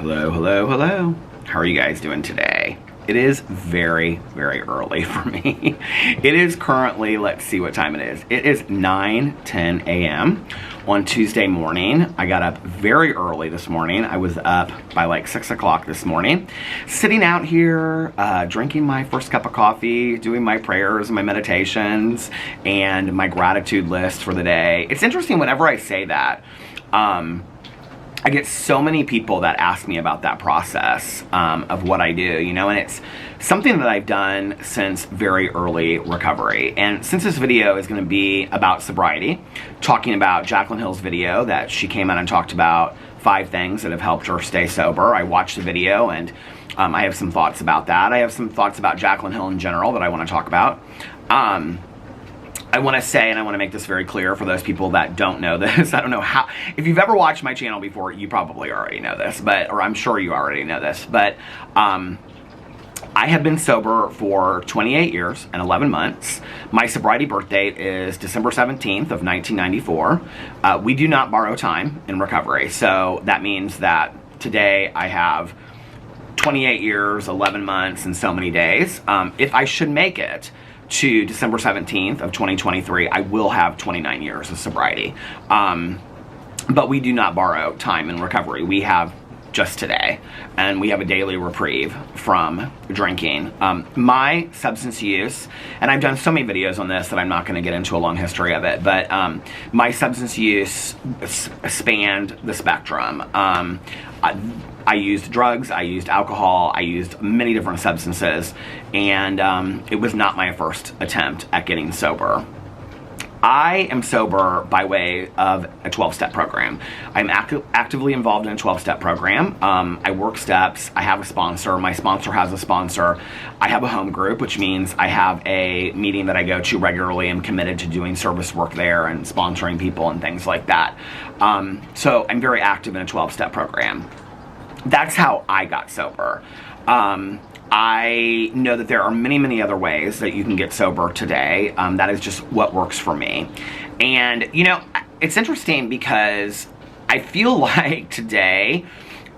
Hello, hello, hello. How are you guys doing today? It is very, very early for me. It is currently, let's see what time it is. It is 9:10 a.m. on Tuesday morning. I got up very early this morning. I was up by like 6 o'clock this morning, sitting out here, drinking my first cup of coffee, doing my prayers, my meditations, and my gratitude list for the day. It's interesting whenever I say that, I get so many people that ask me about that process of what I do, you know, and it's something that I've done since very early recovery. And since this video is going to be about sobriety, talking about Jaclyn Hill's video that she came out and talked about 5 things that have helped her stay sober. I watched the video and I have some thoughts about that. I have some thoughts about Jaclyn Hill in general that I want to talk about. I want to say, and I want to make this very clear for those people that don't know this. I don't know how, if you've ever watched my channel before, you probably already know this, or I'm sure you already know this, but I have been sober for 28 years and 11 months. My sobriety birth date is December 17th of 1994. We do not borrow time in recovery, so that means that today I have 28 years, 11 months, and so many days. If I should make it to December 17th of 2023, I will have 29 years of sobriety. But we do not borrow time in recovery. We have just today, and we have a daily reprieve from drinking. My substance use, and I've done so many videos on this that I'm not going to get into a long history of it, but my substance use spanned the spectrum. I used drugs, I used alcohol, I used many different substances, and it was not my first attempt at getting sober. I am sober by way of a 12-step program. I'm actively involved in a 12-step program. I work steps. I have a sponsor. My sponsor has a sponsor. I have a home group, which means I have a meeting that I go to regularly. I'm committed to doing service work there and sponsoring people and things like that. So I'm very active in a 12-step program. That's how I got sober. I know that there are many, many other ways that you can get sober today. That is just what works for me. And, you know, it's interesting because I feel like today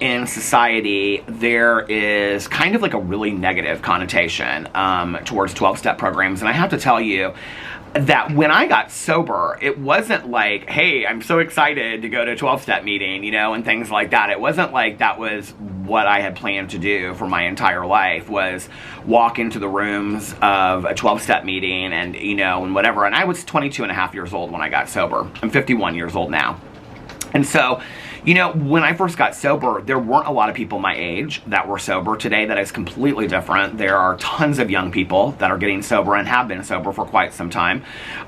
in society, there is kind of like a really negative connotation towards 12-step programs. And I have to tell you that when I got sober, it wasn't like, hey, I'm so excited to go to a 12-step meeting, you know, and things like that. It wasn't like that was what I had planned to do for my entire life, was walk into the rooms of a 12-step meeting and, you know, and whatever. And I was 22 and a half years old when I got sober. I'm 51 years old now. And so, you know, when I first got sober, there weren't a lot of people my age that were sober. Today, that is completely different. There are tons of young people that are getting sober and have been sober for quite some time.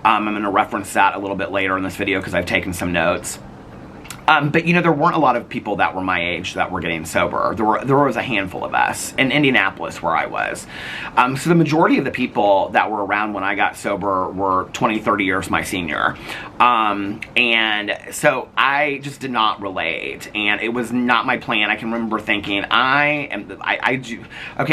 I'm going to reference that a little bit later in this video because I've taken some notes. But, you know, there weren't a lot of people that were my age that were getting sober. There was a handful of us in Indianapolis where I was. So the majority of the people that were around when I got sober were 20, 30 years my senior. And so I just did not relate, and it was not my plan. I can remember thinking, okay,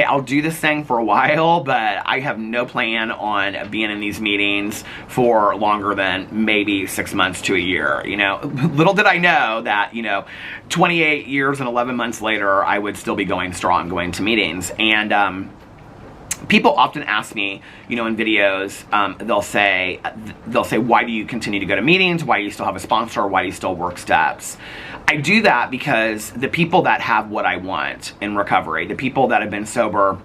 I'll do this thing for a while, but I have no plan on being in these meetings for longer than maybe 6 months to a year. You know, little did I know that, you know, 28 years and 11 months later, I would still be going strong, going to meetings. And people often ask me, you know, in videos, they'll say, why do you continue to go to meetings? Why do you still have a sponsor? Why do you still work steps? I do that because the people that have what I want in recovery, the people that have been sober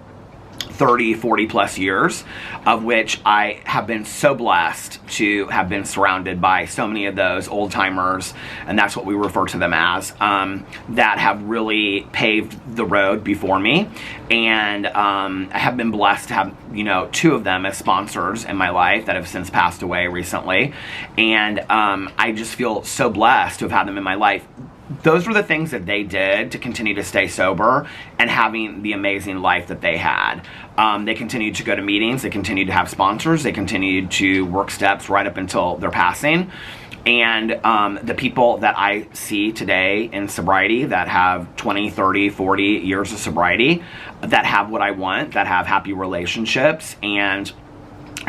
30, 40 plus years, of which I have been so blessed to have been surrounded by so many of those old timers, and that's what we refer to them as, that have really paved the road before me. And I have been blessed to have, you know, 2 of them as sponsors in my life that have since passed away recently. And I just feel so blessed to have had them in my life. Those were the things that they did to continue to stay sober and having the amazing life that they had. They continued to go to meetings, they continued to have sponsors, they continued to work steps right up until their passing. And the people that I see today in sobriety that have 20, 30, 40 years of sobriety, that have what I want, that have happy relationships and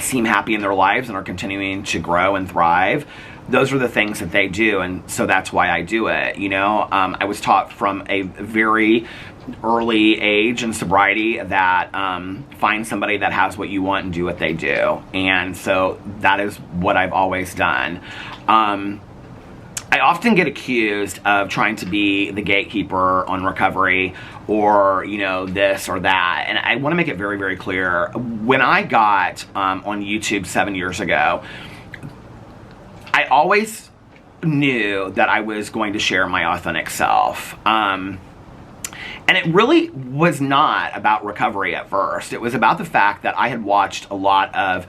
seem happy in their lives and are continuing to grow and thrive, those are the things that they do, and so that's why I do it, you know. I was taught from a very early age and sobriety that find somebody that has what you want and do what they do, and so that is what I've always done. I often get accused of trying to be the gatekeeper on recovery, or, you know, this or that. And I want to make it very, very clear. When I got on YouTube 7 years ago, I always knew that I was going to share my authentic self. And it really was not about recovery at first. It was about the fact that I had watched a lot of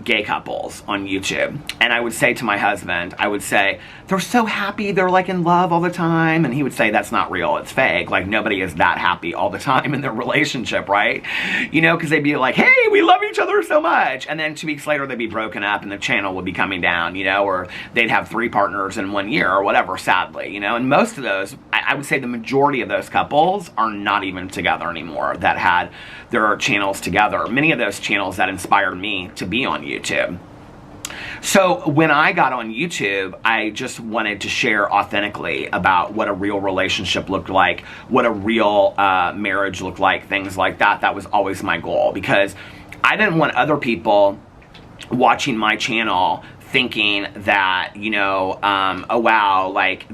gay couples on YouTube. And I would say to my husband, I would say, they're so happy, they're like in love all the time. And he would say, that's not real, it's fake. Like, nobody is that happy all the time in their relationship, right? You know, because they'd be like, hey, we love each other so much. And then 2 weeks later, they'd be broken up and the channel would be coming down, you know, or they'd have 3 partners in 1 year or whatever, sadly, you know. And most of those, I would say the majority of those couples are not even together anymore that had their channels together. Many of those channels that inspired me to be on YouTube. So when I got on YouTube, I just wanted to share authentically about what a real relationship looked like, what a real marriage looked like, things like that. That was always my goal, because I didn't want other people watching my channel thinking that, you know, oh wow, like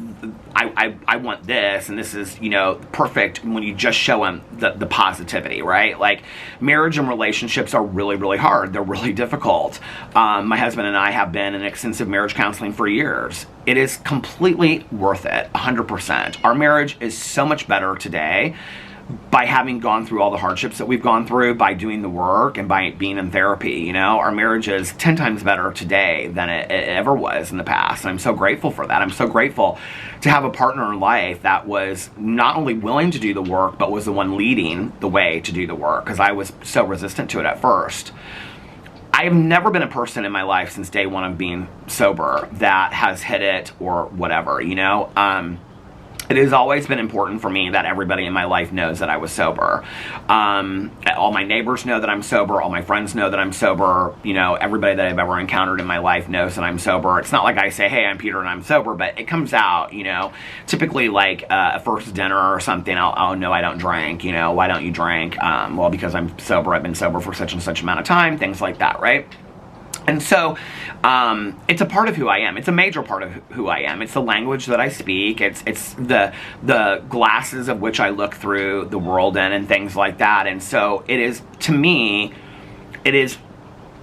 I want this, and this is, you know, perfect, when you just show them the positivity, right? Like, marriage and relationships are really, really hard. They're really difficult. My husband and I have been in extensive marriage counseling for years. It is completely worth it, 100%. Our marriage is so much better today by having gone through all the hardships that we've gone through, by doing the work, and by being in therapy. You know, our marriage is 10 times better today than it ever was in the past. And I'm so grateful for that. I'm so grateful to have a partner in life that was not only willing to do the work, but was the one leading the way to do the work, because I was so resistant to it at first. I have never been a person in my life since day one of being sober that has hit it or whatever, you know. It has always been important for me that everybody in my life knows that I was sober. All my neighbors know that I'm sober. All my friends know that I'm sober. You know, everybody that I've ever encountered in my life knows that I'm sober. It's not like I say, hey, I'm Peter and I'm sober, but it comes out, you know. Typically, like a first dinner or something, I'll know I don't drink. You know, why don't you drink? Well, because I'm sober. I've been sober for such and such amount of time. Things like that, right? And so, it's a part of who I am. It's a major part of who I am. It's the language that I speak. It's the glasses of which I look through the world in, and things like that. And so it is, to me, it is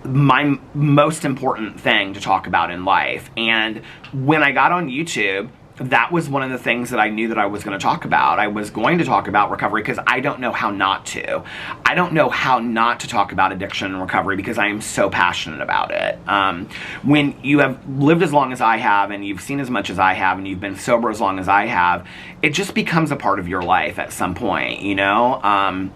my most important thing to talk about in life. And when I got on YouTube, that was one of the things that I knew that I was going to talk about. I was going to talk about recovery because I don't know how not to. I don't know how not to talk about addiction and recovery because I am so passionate about it. When you have lived as long as I have, and you've seen as much as I have, and you've been sober as long as I have, it just becomes a part of your life at some point, you know?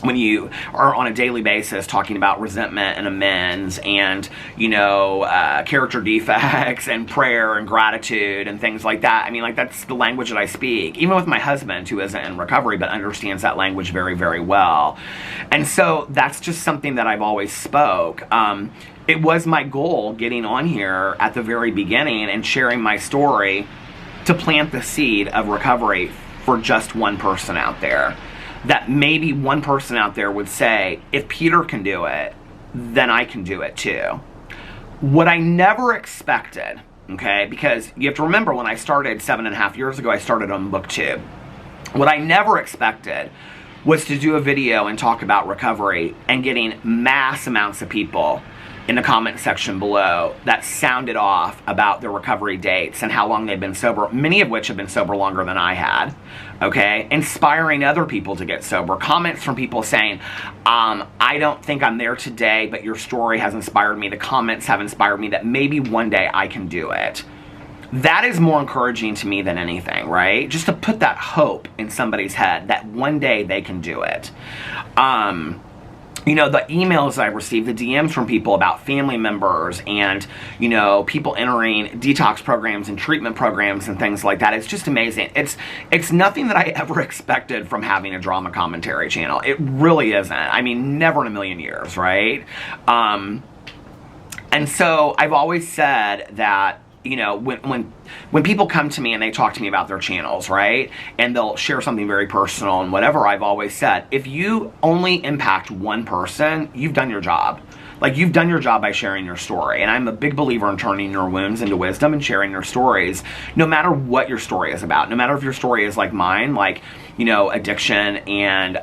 When you are on a daily basis talking about resentment and amends and, you know, character defects and prayer and gratitude and things like that. I mean, like, that's the language that I speak. Even with my husband, who isn't in recovery but understands that language very, very well. And so that's just something that I've always spoke. It was my goal getting on here at the very beginning and sharing my story to plant the seed of recovery for just one person out there. That maybe one person out there would say, if Peter can do it, then I can do it too. What I never expected, okay, because you have to remember, when I started 7.5 years ago, I started on BookTube. What I never expected was to do a video and talk about recovery and getting mass amounts of people in the comment section below that sounded off about their recovery dates and how long they've been sober, many of which have been sober longer than I had, okay? Inspiring other people to get sober. Comments from people saying, I don't think I'm there today, but your story has inspired me. The comments have inspired me that maybe one day I can do it. That is more encouraging to me than anything, right? Just to put that hope in somebody's head that one day they can do it. You know, the emails I received, the DMs from people about family members and, you know, people entering detox programs and treatment programs and things like that. It's just amazing. It's nothing that I ever expected from having a drama commentary channel. It really isn't. I mean, never in a million years, right? And so I've always said that, you know, when people come to me and they talk to me about their channels, right? And they'll share something very personal and whatever, I've always said, if you only impact one person, you've done your job. Like, you've done your job by sharing your story. And I'm a big believer in turning your wounds into wisdom and sharing your stories, no matter what your story is about. No matter if your story is like mine, like, you know, addiction and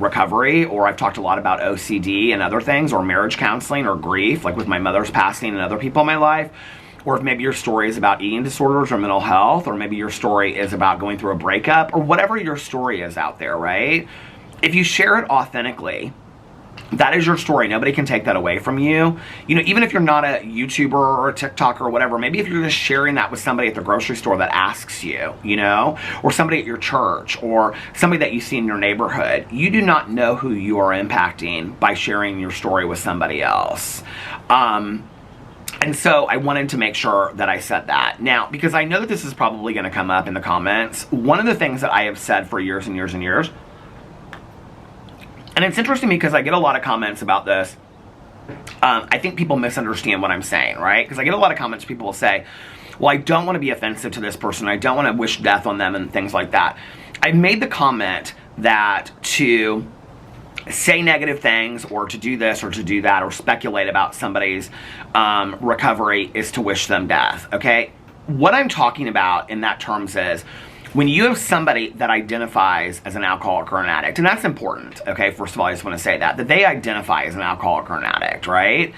recovery, or I've talked a lot about OCD and other things, or marriage counseling, or grief, like with my mother's passing and other people in my life. Or if maybe your story is about eating disorders or mental health, or maybe your story is about going through a breakup, or whatever your story is out there, right? If you share it authentically, that is your story. Nobody can take that away from you. You know, even if you're not a YouTuber or a TikToker or whatever, maybe if you're just sharing that with somebody at the grocery store that asks you, you know, or somebody at your church, or somebody that you see in your neighborhood, you do not know who you are impacting by sharing your story with somebody else. And so I wanted to make sure that I said that. Now, because I know that this is probably going to come up in the comments, one of the things that I have said for years and years and years, and it's interesting because I get a lot of comments about this. I think people misunderstand what I'm saying, right? Because I get a lot of comments, people will say, well, I don't want to be offensive to this person. I don't want to wish death on them and things like that. I made the comment that to say negative things, or to do this or to do that, or speculate about somebody's recovery is to wish them death, okay? What I'm talking about in that terms is, when you have somebody that identifies as an alcoholic or an addict, and that's important, okay? First of all, I just want to say that they identify as an alcoholic or an addict, right?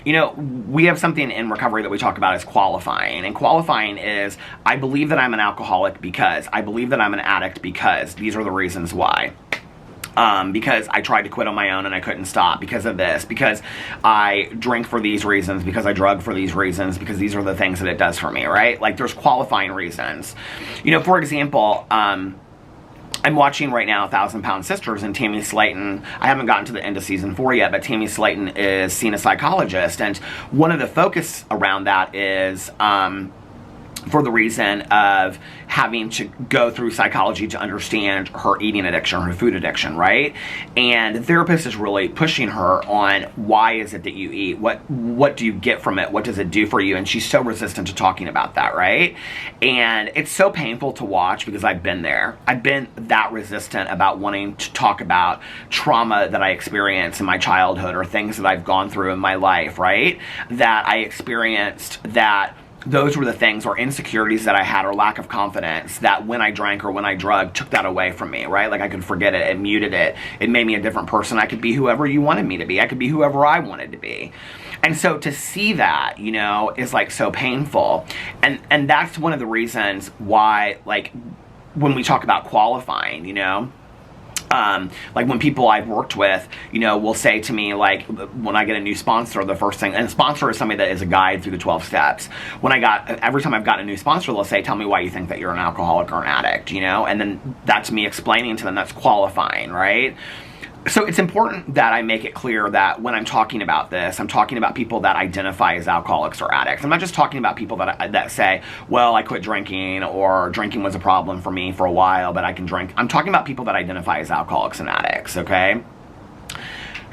You know, we have something in recovery that we talk about as qualifying. And qualifying is, I believe that I'm an alcoholic because, I believe that I'm an addict because, these are the reasons why. Because I tried to quit on my own and I couldn't stop because of this, because I drink for these reasons, because I drug for these reasons, because these are the things that it does for me, right? Like, there's qualifying reasons. You know, for example, I'm watching right now 1,000 Pound Sisters, and Tammy Slayton, I haven't gotten to the end of season 4 yet, but Tammy Slayton is seeing a psychologist, and one of the focus around that is for the reason of having to go through psychology to understand her eating addiction, her food addiction, right? And the therapist is really pushing her on, why is it that you eat? What do you get from it? What does it do for you? And she's so resistant to talking about that, right? And it's so painful to watch, because I've been there. I've been that resistant about wanting to talk about trauma that I experienced in my childhood, or things that I've gone through in my life, right? That I experienced, that those were the things, or insecurities that I had, or lack of confidence, that when I drank or when I drugged took that away from me, right? Like, I could forget it, it muted it, it made me a different person. I could be whoever you wanted me to be. I could be whoever I wanted to be. And so to see that, you know, is like so painful. And that's one of the reasons why, like, when we talk about qualifying, you know, like when people I've worked with, you know, will say to me, like, when I get a new sponsor, the first thing, and a sponsor is somebody that is a guide through the 12 steps. Every time I've got a new sponsor, they'll say, tell me why you think that you're an alcoholic or an addict, you know? And then that's me explaining to them, that's qualifying, right? So it's important that I make it clear that when I'm talking about this, I'm talking about people that identify as alcoholics or addicts. I'm not just talking about people that say, well, I quit drinking, or drinking was a problem for me for a while, but I can drink. I'm talking about people that identify as alcoholics and addicts, okay?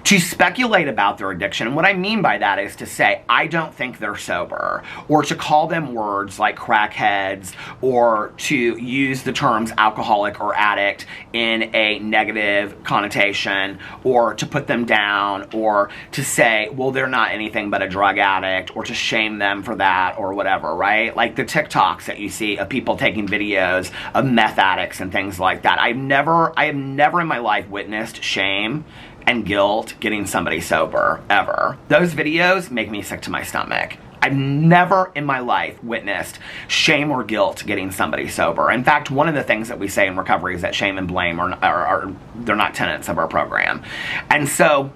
To speculate about their addiction, and what I mean by that is to say, I don't think they're sober, or to call them words like crackheads, or to use the terms alcoholic or addict in a negative connotation, or to put them down, or to say, well, they're not anything but a drug addict, or to shame them for that, or whatever, right? Like the TikToks that you see of people taking videos of meth addicts and things like that. I have never in my life witnessed shame and guilt getting somebody sober, ever. Those videos make me sick to my stomach. I've never in my life witnessed shame or guilt getting somebody sober. In fact, one of the things that we say in recovery is that shame and blame are they're not tenets of our program. And so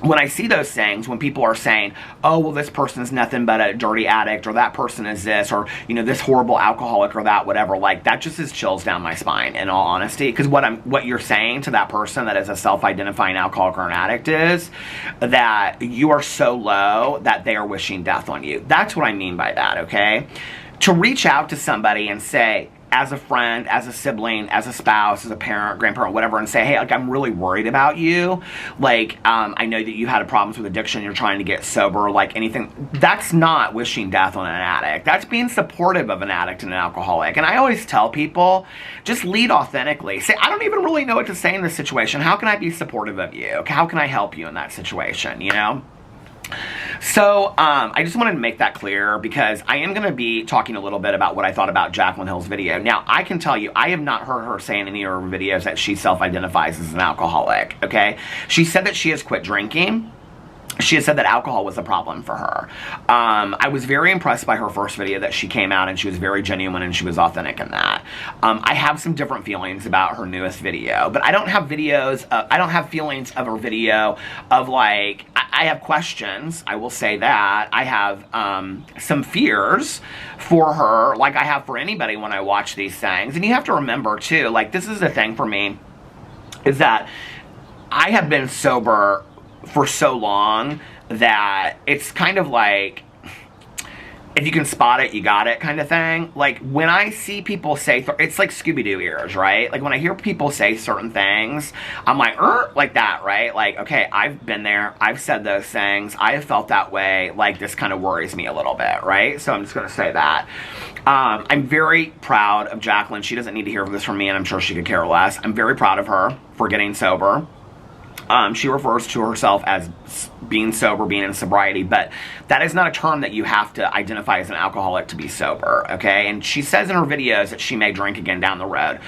when I see those things, when people are saying, oh, well, this person's nothing but a dirty addict, or that person is this, or, you know, this horrible alcoholic, or that, whatever, like, that just is chills down my spine, in all honesty. Because what you're saying to that person that is a self-identifying alcoholic or an addict is that you are so low that they are wishing death on you. That's what I mean by that, okay? To reach out to somebody and say, as a friend, as a sibling, as a spouse, as a parent, grandparent, whatever, and say, hey, like, I'm really worried about you. Like, I know that you've had problems with addiction. You're trying to get sober, like anything. That's not wishing death on an addict. That's being supportive of an addict and an alcoholic. And I always tell people, just lead authentically. Say, I don't even really know what to say in this situation. How can I be supportive of you? How can I help you in that situation, you know? So, I just wanted to make that clear because I am going to be talking a little bit about what I thought about Jaclyn Hill's video. Now, I can tell you, I have not heard her say in any of her videos that she self-identifies as an alcoholic, okay? She said that she has quit drinking. She had said that alcohol was a problem for her. I was very impressed by her first video that she came out, and she was very genuine and she was authentic in that. I have some different feelings about her newest video, but I don't have videos, I don't have feelings of her video of like, I have questions, I will say that. I have some fears for her, like I have for anybody when I watch these things. And you have to remember too, like this is the thing for me, is that I have been sober for so long that it's kind of like, if you can spot it, you got it kind of thing. Like, when I see people say, it's like Scooby-Doo ears, right? Like, when I hear people say certain things, I'm like that, right? Like, okay, I've been there. I've said those things. I have felt that way. Like, this kind of worries me a little bit, right? So I'm just going to say that. I'm very proud of Jaclyn. She doesn't need to hear this from me, and I'm sure she could care less. I'm very proud of her for getting sober. She refers to herself as being sober, being in sobriety, but that is not a term that you have to identify as an alcoholic to be sober, okay? And she says in her videos that she may drink again down the road.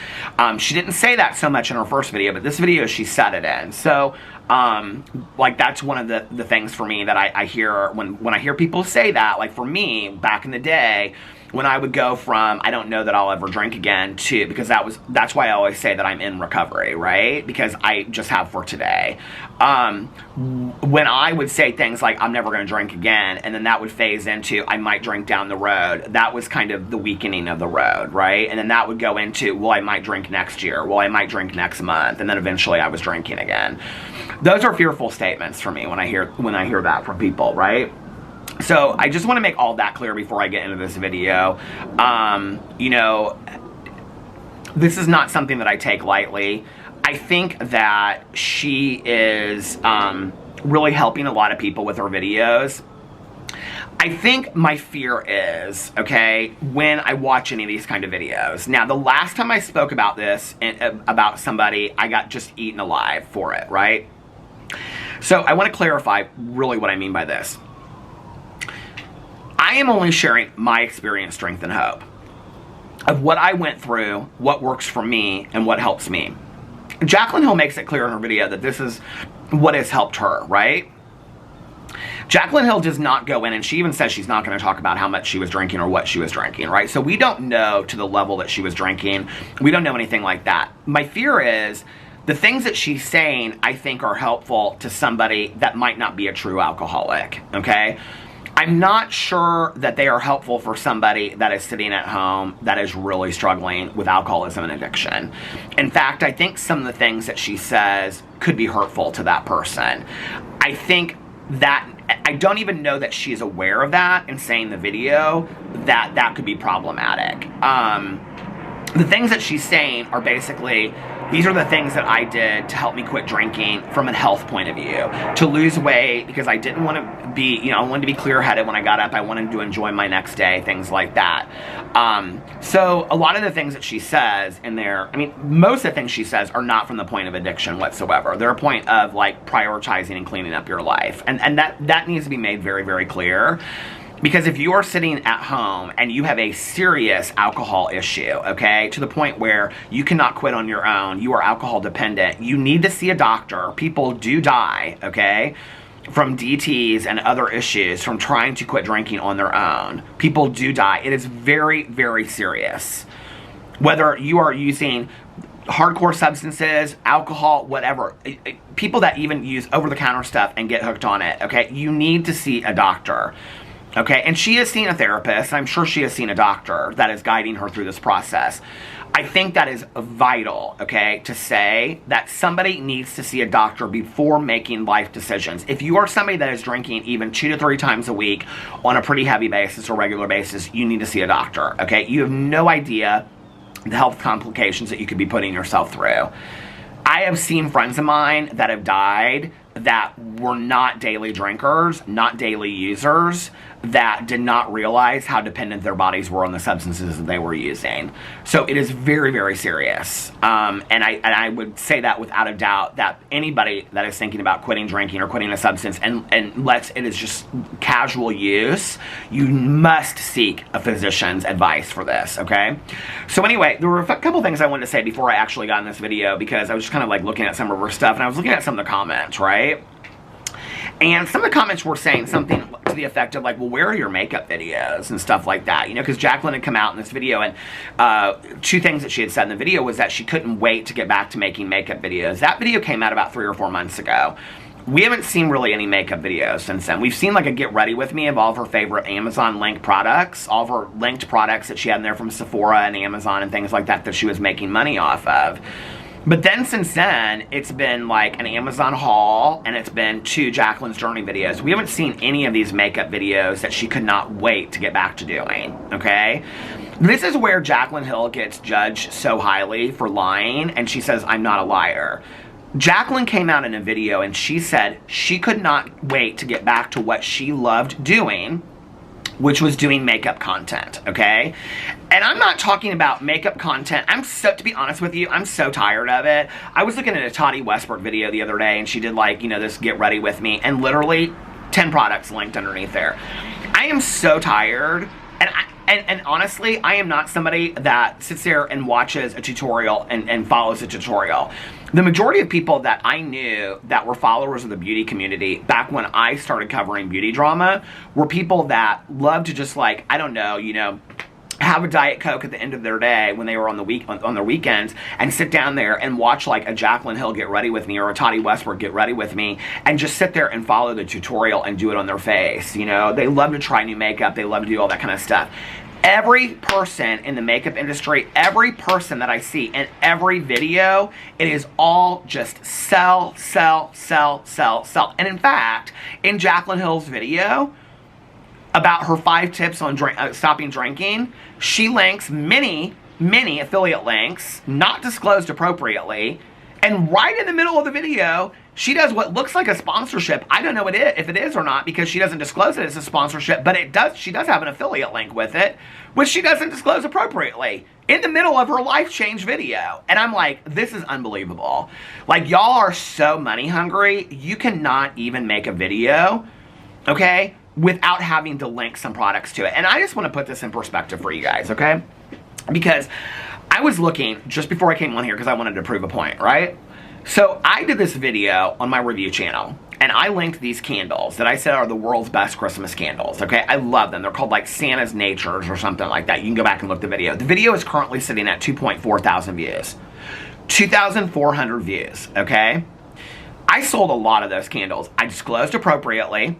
She didn't say that so much in her first video, but this video she said it in. So, like, that's one of the things for me that I hear when I hear people say that. Like, for me, back in the day, when I would go from, I don't know that I'll ever drink again, to, because that's why I always say that I'm in recovery, right? Because I just have for today. When I would say things like, I'm never going to drink again, and then that would phase into, I might drink down the road, that was kind of the weakening of the road, right? And then that would go into, well, I might drink next year, well, I might drink next month, and then eventually I was drinking again. Those are fearful statements for me when I hear that from people, right? So I just want to make all that clear before I get into this video. You know, this is not something that I take lightly. I think that she is really helping a lot of people with her videos. I think my fear is, okay, when I watch any of these kind of videos. Now, the last time I spoke about this, about somebody, I got just eaten alive for it, right? So I want to clarify really what I mean by this. I am only sharing my experience, strength, and hope of what I went through, what works for me, and what helps me. Jaclyn Hill makes it clear in her video that this is what has helped her, right? Jaclyn Hill does not go in, and she even says she's not going to talk about how much she was drinking or what she was drinking, right? So we don't know to the level that she was drinking. We don't know anything like that. My fear is the things that she's saying, I think, are helpful to somebody that might not be a true alcoholic, okay? I'm not sure that they are helpful for somebody that is sitting at home that is really struggling with alcoholism and addiction. In fact, I think some of the things that she says could be hurtful to that person. I think that, I don't even know that she's aware of that in saying the video, that could be problematic. The things that she's saying are basically, these are the things that I did to help me quit drinking from a health point of view. To lose weight, because I didn't want to be, you know, I wanted to be clear-headed when I got up. I wanted to enjoy my next day, things like that. So a lot of the things that she says in there, I mean, most of the things she says are not from the point of addiction whatsoever. They're a point of, like, prioritizing and cleaning up your life. And that needs to be made very, very clear. Because if you are sitting at home and you have a serious alcohol issue, okay, to the point where you cannot quit on your own, you are alcohol dependent, you need to see a doctor. People do die, okay, from DTs and other issues from trying to quit drinking on their own. People do die. It is very, very serious. Whether you are using hardcore substances, alcohol, whatever, people that even use over-the-counter stuff and get hooked on it, okay, you need to see a doctor. Okay, and she has seen a therapist. I'm sure she has seen a doctor that is guiding her through this process. I think that is vital, okay, to say that somebody needs to see a doctor before making life decisions. If you are somebody that is drinking even 2 to 3 times a week on a pretty heavy basis or regular basis, you need to see a doctor, okay? You have no idea the health complications that you could be putting yourself through. I have seen friends of mine that have died that were not daily drinkers, not daily users, that did not realize how dependent their bodies were on the substances that they were using. So it is very, very serious. And I would say that without a doubt, that anybody that is thinking about quitting drinking or quitting a substance, unless it is just casual use, you must seek a physician's advice for this, okay? So anyway, there were a couple things I wanted to say before I actually got in this video, because I was just kind of like looking at some of her stuff, and I was looking at some of the comments, right? And some of the comments were saying something to the effect of like, well, where are your makeup videos and stuff like that? You know, because Jaclyn had come out in this video, and two things that she had said in the video was that she couldn't wait to get back to making makeup videos. That video came out about 3 or 4 months ago. We haven't seen really any makeup videos since then. We've seen like a get ready with me of all of her favorite Amazon linked products, all of her linked products that she had in there from Sephora and Amazon and things like that she was making money off of. But then since then, it's been like an Amazon haul, and it's been 2 Jaclyn's Journey videos. We haven't seen any of these makeup videos that she could not wait to get back to doing, okay? This is where Jaclyn Hill gets judged so highly for lying, and she says, I'm not a liar. Jaclyn came out in a video and she said she could not wait to get back to what she loved doing, which was doing makeup content, okay? And I'm not talking about makeup content. To be honest with you, I'm so tired of it. I was looking at a Tati Westbrook video the other day, and she did like, you know, this get ready with me, and literally 10 products linked underneath there. I am so tired, and honestly, I am not somebody that sits there and watches a tutorial and follows a tutorial. The majority of people that I knew that were followers of the beauty community back when I started covering beauty drama were people that loved to just like, I don't know, you know, have a Diet Coke at the end of their day when they were on their weekends, and sit down there and watch like a Jaclyn Hill get ready with me or a Tati Westbrook get ready with me, and just sit there and follow the tutorial and do it on their face. You know, they love to try new makeup, they love to do all that kind of stuff. Every person in the makeup industry, every person that I see in every video, it is all just sell, sell, sell, sell, sell. And in fact, in Jaclyn Hill's video about her 5 tips on stopping drinking, she links many affiliate links, not disclosed appropriately, and right in the middle of the video, she does what looks like a sponsorship. I don't know if it is or not, because she doesn't disclose it as a sponsorship, but she does have an affiliate link with it, which she doesn't disclose appropriately in the middle of her life change video. And I'm like, this is unbelievable. Like, y'all are so money hungry, you cannot even make a video, okay, without having to link some products to it. And I just want to put this in perspective for you guys, okay? Because I was looking just before I came on here because I wanted to prove a point, right? So I did this video on my review channel, and I linked these candles that I said are the world's best Christmas candles, okay? I love them. They're called like Santa's Natures or something like that. You can go back and look at the video. The video is currently sitting at 2.4 thousand views. 2,400 views, okay? I sold a lot of those candles. I disclosed appropriately.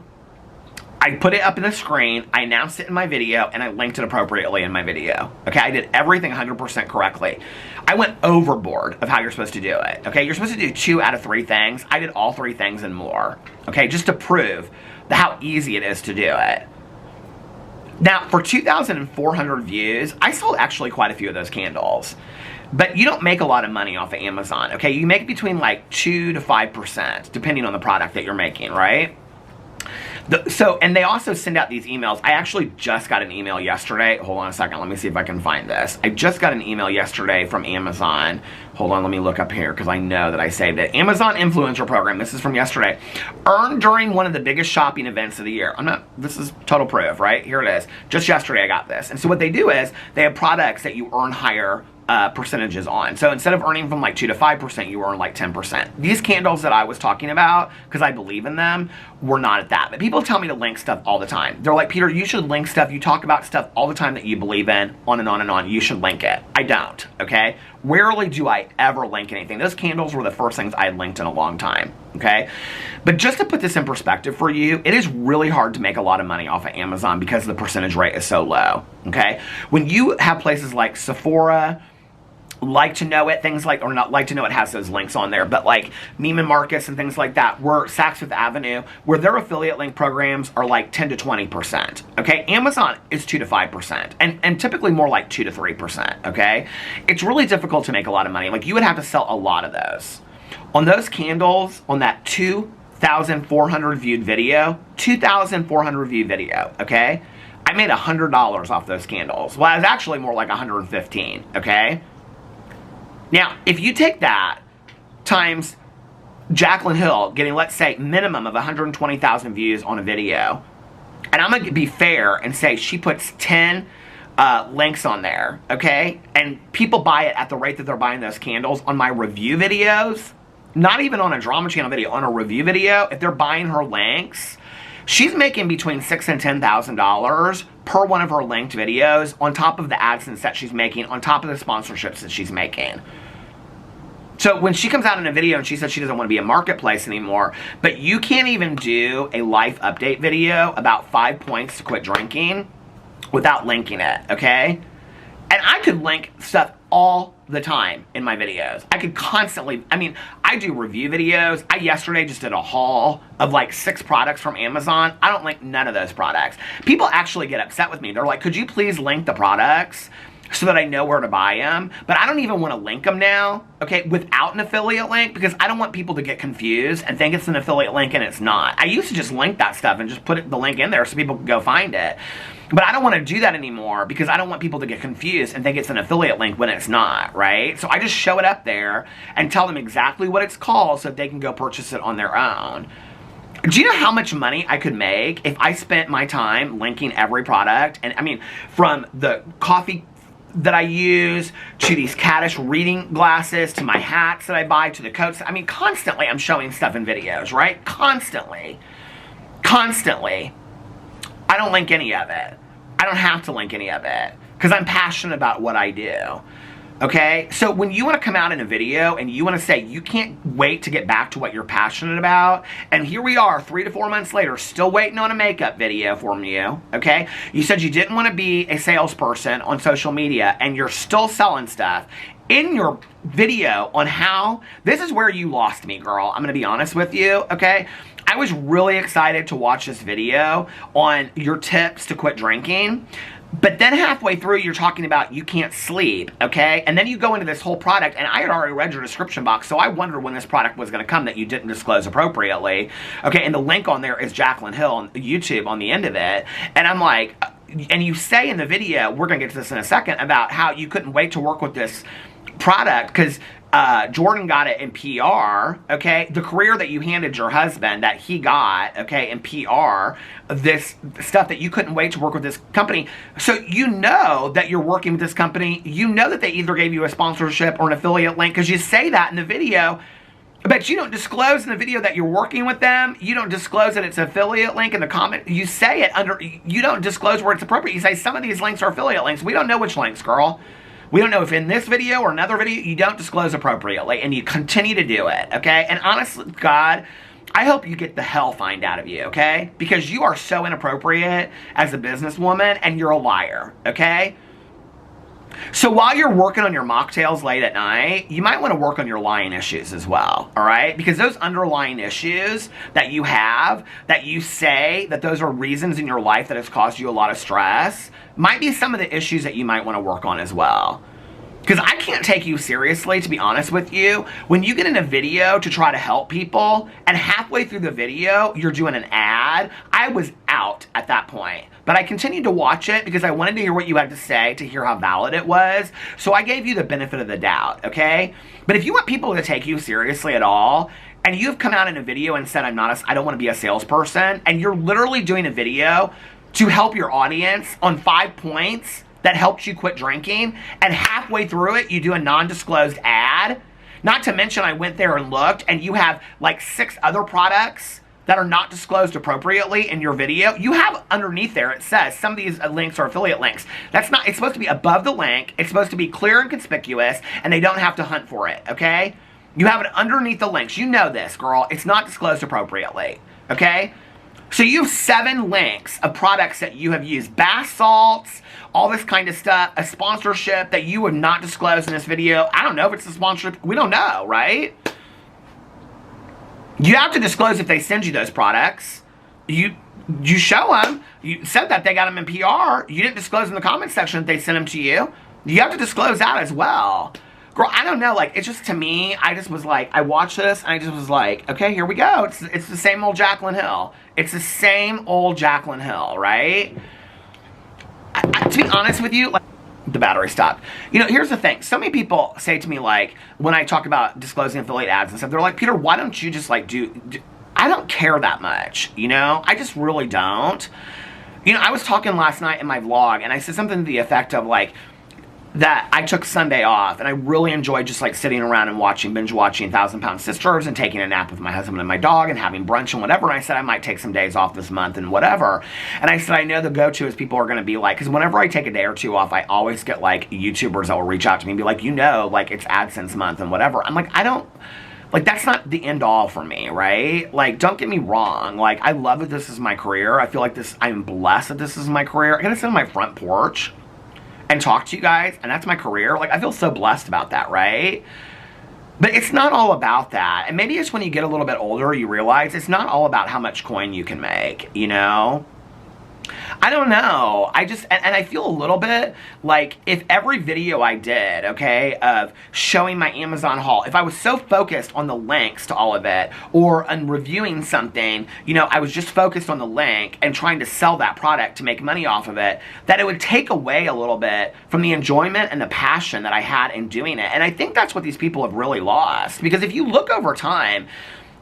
I put it up in the screen, I announced it in my video, and I linked it appropriately in my video. Okay, I did everything 100% correctly. I went overboard of how you're supposed to do it. Okay, you're supposed to do 2 out of 3 things. I did all 3 things and more. Okay, just to prove how easy it is to do it. Now, for 2,400 views, I sold actually quite a few of those candles. But you don't make a lot of money off of Amazon. Okay, you make between like 2 to 5%, depending on the product that you're making, right? And they also send out these emails. I actually just got an email yesterday. Hold on a second. Let me see if I can find this. I just got an email yesterday from Amazon. Hold on. Let me look up here because I know that I saved it. Amazon Influencer Program. This is from yesterday. Earned during one of the biggest shopping events of the year. This is total proof, right? Here it is. Just yesterday I got this. And so what they do is they have products that you earn higher percentages on. So instead of earning from like 2 to 5%, you earn like 10%. These candles that I was talking about, because I believe in them, were not at that. But people tell me to link stuff all the time. They're like, Peter, you should link stuff. You talk about stuff all the time that you believe in, on and on and on. You should link it. I don't, okay? Rarely do I ever link anything. Those candles were the first things I linked in a long time, okay? But just to put this in perspective for you, it is really hard to make a lot of money off of Amazon because the percentage rate is so low, okay? When you have places like Sephora, Like to Know It, things like, or not Like to Know It has those links on there, but like Neiman Marcus and things like that, where Saks Fifth Avenue, where their affiliate link programs are like 10 to 20%. Okay, Amazon is 2 to 5%, and typically more like 2 to 3%. Okay, it's really difficult to make a lot of money. Like, you would have to sell a lot of those. On those candles, on that 2,400 viewed video, 2,400 viewed video, okay, I made $100 off those candles. Well, it was actually more like 115, okay? Now, if you take that times Jaclyn Hill getting, let's say, minimum of 120,000 views on a video, and I'm going to be fair and say she puts 10 links on there, okay? And people buy it at the rate that they're buying those candles on my review videos, not even on a drama channel video, on a review video, if they're buying her links, she's making between $6,000 and $10,000 per one of her linked videos, on top of the AdSense that she's making, on top of the sponsorships that she's making. So when she comes out in a video and she says she doesn't want to be a marketplace anymore, but you can't even do a life update video about 5 points to quit drinking without linking it, okay? And I could link stuff all the time in my videos. I could constantly, I mean, I do review videos. I yesterday just did a haul of like 6 products from Amazon. I don't link none of those products. People actually get upset with me. They're like, could you please link the products so that I know where to buy them? But I don't even want to link them now, okay, without an affiliate link, because I don't want people to get confused and think it's an affiliate link and it's not. I used to just link that stuff and just put the link in there so people can go find it. But I don't want to do that anymore because I don't want people to get confused and think it's an affiliate link when it's not, right? So I just show it up there and tell them exactly what it's called so they can go purchase it on their own. Do you know how much money I could make if I spent my time linking every product? And I mean, from the coffee that I use, to these Caddish reading glasses, to my hats that I buy, to the coats. I mean, constantly I'm showing stuff in videos, right? Constantly. Constantly. I don't link any of it. I don't have to link any of it because I'm passionate about what I do. Okay? So when you want to come out in a video and you want to say you can't wait to get back to what you're passionate about, and here we are 3 to 4 months later still waiting on a makeup video from you, okay? You said you didn't want to be a salesperson on social media and you're still selling stuff. In your video on how, this is where you lost me, girl. I'm going to be honest with you, okay? I was really excited to watch this video on your tips to quit drinking. But then halfway through, you're talking about you can't sleep, okay? And then you go into this whole product, and I had already read your description box, so I wondered when this product was going to come that you didn't disclose appropriately, okay? And the link on there is Jaclyn Hill on YouTube on the end of it. And I'm like, and you say in the video, we're going to get to this in a second, about how you couldn't wait to work with this product because Jordan got it in PR, okay? The career that you handed your husband that he got, okay, in PR, this stuff that you couldn't wait to work with this company. So you know that you're working with this company. You know that they either gave you a sponsorship or an affiliate link because you say that in the video, but you don't disclose in the video that you're working with them. You don't disclose that it's an affiliate link in the comment. You say it under, you don't disclose where it's appropriate. You say some of these links are affiliate links. We don't know which links, girl. We don't know if in this video or another video you don't disclose appropriately, and you continue to do it, okay? And honestly, God, I hope you get the hell fined out of you, okay? Because you are so inappropriate as a businesswoman, and you're a liar, okay? So while you're working on your mocktails late at night, you might want to work on your lying issues as well, all right? Because those underlying issues that you have, that you say that those are reasons in your life that has caused you a lot of stress, might be some of the issues that you might want to work on as well. Because I can't take you seriously, to be honest with you, when you get in a video to try to help people, and halfway through the video, you're doing an ad. I was out at that point. But I continued to watch it because I wanted to hear what you had to say, to hear how valid it was. So I gave you the benefit of the doubt, okay? But if you want people to take you seriously at all, and you've come out in a video and said, I don't want to be a salesperson, and you're literally doing a video to help your audience on 5 points that helped you quit drinking, and halfway through it, you do a non-disclosed ad. Not to mention, I went there and looked, and you have like 6 other products that are not disclosed appropriately in your video. You have underneath there, it says some of these links are affiliate links. That's not, it's supposed to be above the link. It's supposed to be clear and conspicuous, and they don't have to hunt for it, okay? You have it underneath the links. You know this, girl. It's not disclosed appropriately, okay? So you have 7 links of products that you have used. Bath salts, all this kind of stuff, a sponsorship that you would not disclose in this video. I don't know if it's a sponsorship. We don't know, right? You have to disclose if they send you those products. You show them. You said that they got them in PR. You didn't disclose in the comment section that they sent them to you. You have to disclose that as well. Girl, I don't know, like, it's just, to me, I just was like, I watched this, and I just was like, okay, here we go. It's the same old Jaclyn Hill. It's the same old Jaclyn Hill, right? To be honest with you, like, the battery stopped. You know, here's the thing. So many people say to me, like, when I talk about disclosing affiliate ads and stuff, they're like, Peter, why don't you just, like, I don't care that much, you know? I just really don't. You know, I was talking last night in my vlog, and I said something to the effect of, like, that I took Sunday off, and I really enjoyed just, like, sitting around and binge watching 1,000-Pound Sisters and taking a nap with my husband and my dog and having brunch and whatever. And I said I might take some days off this month and whatever. And I said I know the go-to is people are going to be like, because whenever I take a day or two off, I always get, like, YouTubers that will reach out to me and be like, you know, like, it's AdSense month and whatever. I'm like, I don't... Like, that's not the end all for me, right? Like, don't get me wrong. Like, I love that this is my career. I feel like I'm blessed that this is my career. I gotta sit on my front porch and talk to you guys, and that's my career. Like, I feel so blessed about that, right? But it's not all about that. And maybe it's when you get a little bit older, you realize it's not all about how much coin you can make, you know? I don't know. I just, and I feel a little bit like if every video I did, okay, of showing my Amazon haul, if I was so focused on the links to all of it, or on reviewing something, you know, I was just focused on the link and trying to sell that product to make money off of it, that it would take away a little bit from the enjoyment and the passion that I had in doing it. And I think that's what these people have really lost. Because if you look over time,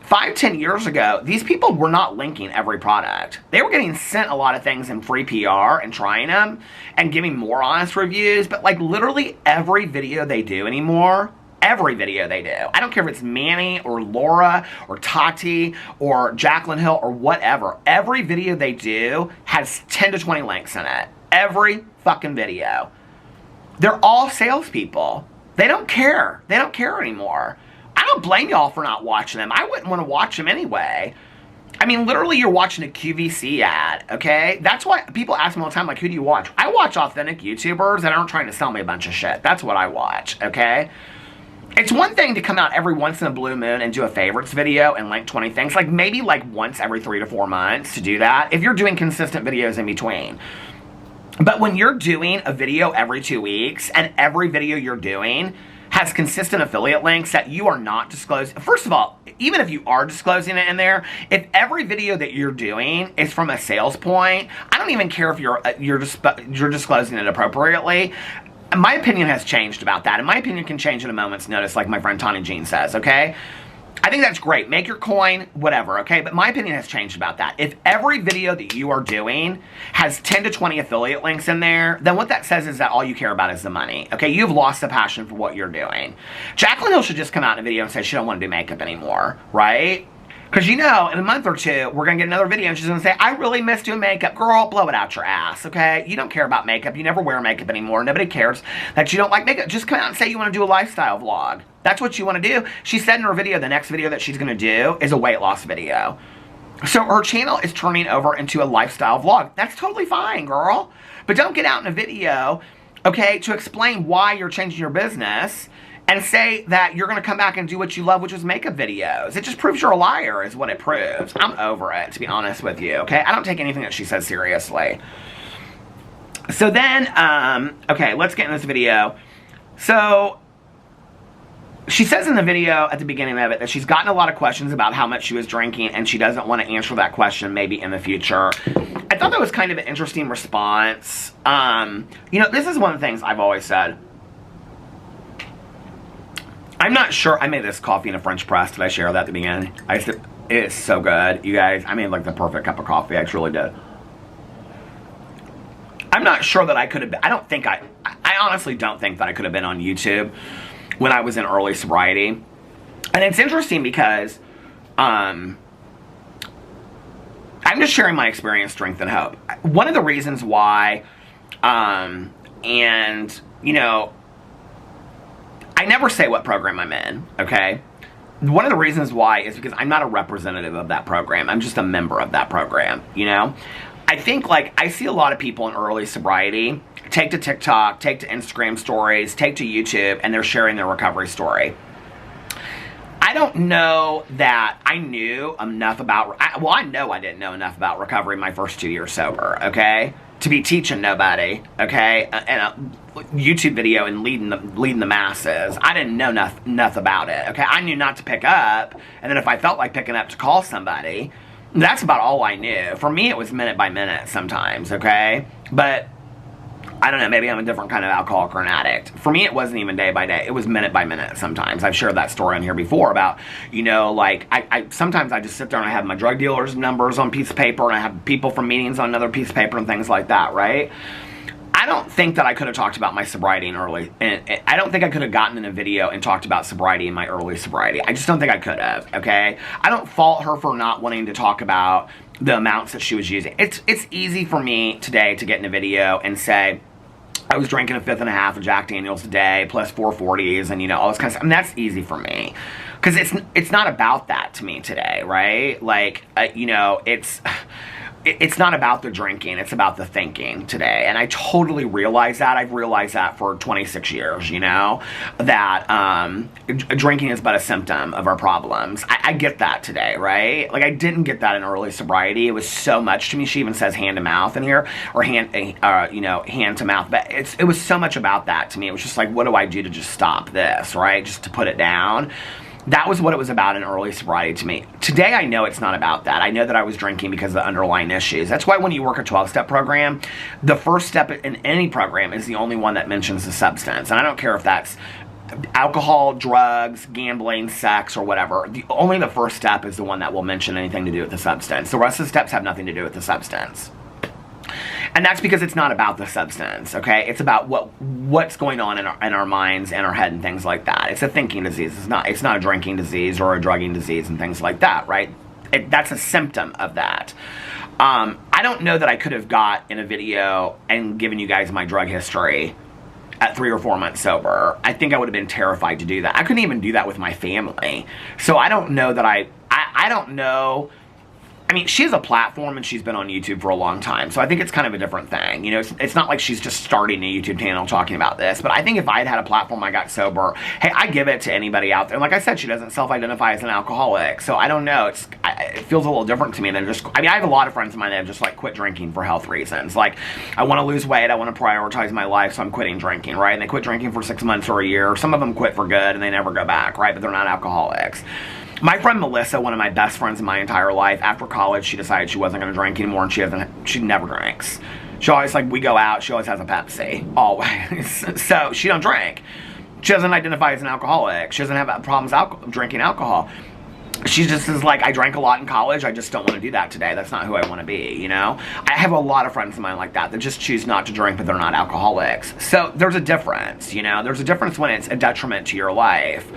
5-10 years ago, these people were not linking every product. They were getting sent a lot of things in free PR and trying them and giving more honest reviews, but like literally every video they do anymore, every video they do, I don't care if it's Manny or Laura or Tati or Jaclyn Hill or whatever, every video they do has 10 to 20 links in it. Every fucking video. They're all salespeople. They don't care. They don't care anymore. I don't blame y'all for not watching them. I wouldn't want to watch them anyway. I mean, literally, you're watching a QVC ad, okay? That's why people ask me all the time, like, who do you watch? I watch authentic YouTubers that aren't trying to sell me a bunch of shit. That's what I watch, okay? It's one thing to come out every once in a blue moon and do a favorites video and link 20 things. Like, maybe, like, once every 3 to 4 months to do that, if you're doing consistent videos in between. But when you're doing a video every 2 weeks, and every video you're doing has consistent affiliate links that you are not disclosing. First of all, even if you are disclosing it in there, if every video that you're doing is from a sales point, I don't even care if you're disclosing it appropriately. My opinion has changed about that, and my opinion can change at a moment's notice, like my friend Tawny Jean says, okay? I think that's great. Make your coin, whatever, okay? But my opinion has changed about that. If every video that you are doing has 10 to 20 affiliate links in there, then what that says is that all you care about is the money, okay? You've lost the passion for what you're doing. Jaclyn Hill should just come out in a video and say she don't want to do makeup anymore, right? Because you know, in a month or two, we're going to get another video and she's going to say, I really miss doing makeup. Girl, blow it out your ass, okay? You don't care about makeup. You never wear makeup anymore. Nobody cares that you don't like makeup. Just come out and say you want to do a lifestyle vlog. That's what you want to do. She said in her video, the next video that she's going to do is a weight loss video. So her channel is turning over into a lifestyle vlog. That's totally fine, girl. But don't get out in a video, okay, to explain why you're changing your business and say that you're going to come back and do what you love, which is makeup videos. It just proves you're a liar is what it proves. I'm over it, to be honest with you, okay? I don't take anything that she says seriously. So then, okay, let's get in this video. So she says in the video at the beginning of it that she's gotten a lot of questions about how much she was drinking and she doesn't want to answer that question maybe in the future. I thought that was kind of an interesting response. You know, this is one of the things I've always said. I'm not sure. I made this coffee in a French press. Did I share that at the beginning? It is so good, you guys. I made like the perfect cup of coffee. I truly did. I'm not sure that I could have been. I honestly don't think that I could have been on YouTube when I was in early sobriety. And it's interesting because I'm just sharing my experience, strength, and hope. One of the reasons why, and, you know, I never say what program I'm in, okay? one of the reasons why is because I'm not a representative of that program. I'm just a member of that program, you know? I think, like, I see a lot of people in early sobriety take to TikTok, take to Instagram stories, take to YouTube, and they're sharing their recovery story. I don't know that I knew enough about, well, I know I didn't know enough about recovery my first 2 years sober, okay? To be teaching nobody, okay? And a YouTube video and leading the masses. I didn't know enough about it, okay? I knew not to pick up, and then if I felt like picking up, to call somebody. That's about all I knew. For me, it was minute by minute sometimes, okay? But I don't know, maybe I'm a different kind of alcoholic or an addict. For me, it wasn't even day by day. It was minute by minute sometimes. I've shared that story on here before about, you know, like, sometimes I just sit there and I have my drug dealer's numbers on a piece of paper, and I have people from meetings on another piece of paper and things like that, right? I don't think that I could have talked about my sobriety in early, and I don't think I could have gotten in a video and talked about sobriety in my early sobriety. I just don't think I could have, okay? I don't fault her for not wanting to talk about the amounts that she was using. It's easy for me today to get in a video and say, I was drinking a 1.5 of Jack Daniels a day, plus 440s, and, you know, all this kind of stuff. I mean, that's easy for me. Because it's not about that to me today, right? Like, you know, it's not about the drinking, it's about the thinking today. And I totally realize that. I've realized that for 26 years, you know, that drinking is but a symptom of our problems. I get that today, right? Like, I didn't get that in early sobriety. It was so much to me. She even says hand to mouth in here, or you know, hand to mouth. But it was so much about that to me. It was just like, what do I do to just stop this, right? Just to put it down. That was what it was about in early sobriety to me. Today, I know it's not about that. I know that I was drinking because of the underlying issues. That's why when you work a 12-step program, the first step in any program is the only one that mentions the substance. And I don't care if that's alcohol, drugs, gambling, sex, or whatever. Only the first step is the one that will mention anything to do with the substance. The rest of the steps have nothing to do with the substance. And that's because it's not about the substance, okay? It's about what's going on in our minds and our head and things like that. It's a thinking disease. It's not a drinking disease or a drugging disease and things like that, right? That's a symptom of that. I don't know that I could have got in a video and given you guys my drug history at 3 or 4 months sober. I think I would have been terrified to do that. I couldn't even do that with my family. So I don't know that I don't know. I mean, she has a platform and she's been on YouTube for a long time, so I think it's kind of a different thing. You know, it's not like she's just starting a YouTube channel talking about this, but I think if I had had a platform, I got sober, hey, I give it to anybody out there. And like I said, she doesn't self-identify as an alcoholic, so I don't know. It feels a little different to me than just, I mean, I have a lot of friends of mine that have just, like, quit drinking for health reasons. Like, I want to lose weight, I want to prioritize my life, so I'm quitting drinking, right? And they quit drinking for 6 months or a year. Some of them quit for good and they never go back, right? But they're not alcoholics. My friend Melissa, one of my best friends in my entire life, after college, she decided she wasn't going to drink anymore, and she never drinks. She always, like, we go out, she always has a Pepsi, always. So, she don't drink. She doesn't identify as an alcoholic. She doesn't have problems drinking alcohol. She just is like, I drank a lot in college, I just don't want to do that today. That's not who I want to be, you know? I have a lot of friends of mine like that just choose not to drink, but they're not alcoholics. So there's a difference, you know? There's a difference when it's a detriment to your life.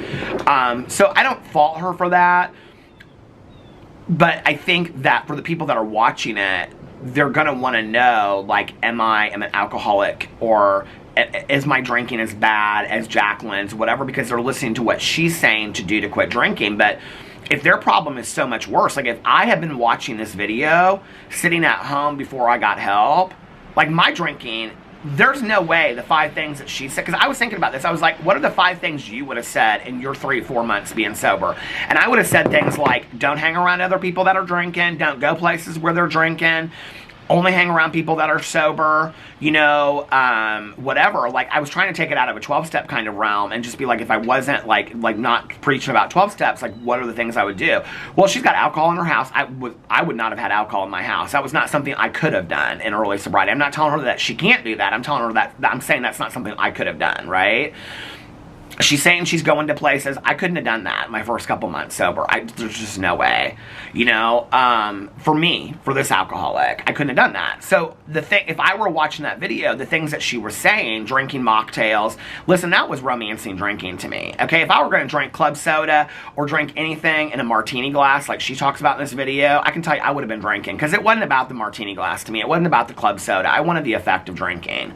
So I don't fault her for that, but I think that for the people that are watching it, they're going to want to know, like, am I an alcoholic, or is my drinking as bad as Jaclyn's, whatever, because they're listening to what she's saying to do to quit drinking. But if their problem is so much worse, like if I had been watching this video, sitting at home before I got help, like my drinking, there's no way the 5 things that she said, because I was thinking about this, I was like, what are the 5 things you would have said in your 3-4 months being sober? And I would have said things like, don't hang around other people that are drinking, don't go places where they're drinking, only hang around people that are sober, you know, whatever. Like, I was trying to take it out of a 12-step kind of realm and just be like, if I wasn't, like not preaching about 12 steps, like, what are the things I would do? Well, she's got alcohol in her house. I would not have had alcohol in my house. That was not something I could have done in early sobriety. I'm not telling her that she can't do that. I'm telling her that I'm saying that's not something I could have done, right? She's saying she's going to places. I couldn't have done that my first couple months sober. There's just no way, you know. For me, for this alcoholic, I couldn't have done that. So the thing, if I were watching that video, the things that she was saying, drinking mocktails, listen, that was romancing drinking to me. Okay, if I were going to drink club soda or drink anything in a martini glass, like she talks about in this video, I can tell you I would have been drinking, because it wasn't about the martini glass to me. It wasn't about the club soda. I wanted the effect of drinking.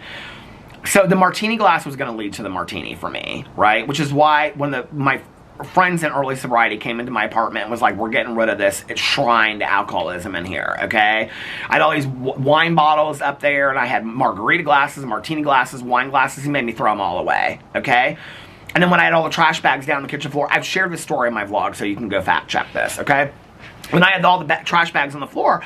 So the martini glass was going to lead to the martini for me, right? Which is why when my friends in early sobriety came into my apartment and was like, we're getting rid of this shrine to alcoholism in here, okay? I had all these wine bottles up there, and I had margarita glasses, martini glasses, wine glasses. He made me throw them all away, okay? And then when I had all the trash bags down on the kitchen floor, I've shared this story in my vlog, so you can go fact check this, okay? When I had all the trash bags on the floor,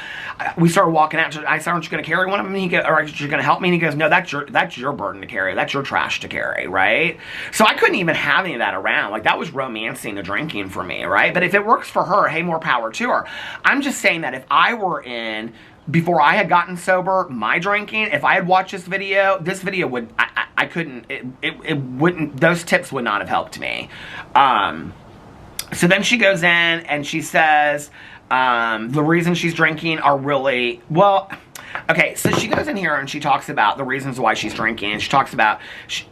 we started walking out. I said, aren't you going to carry one of them? Or are you going to help me? And he goes, no, that's your burden to carry. That's your trash to carry, right? So I couldn't even have any of that around. Like, that was romancing the drinking for me, right? But if it works for her, hey, more power to her. I'm just saying that if I were in, before I had gotten sober, my drinking, if I had watched this video would, I couldn't, it wouldn't, those tips would not have helped me. So then she goes in and she says, the reasons she's drinking are really, well, okay, so she goes in here and she talks about the reasons why she's drinking, and she talks about,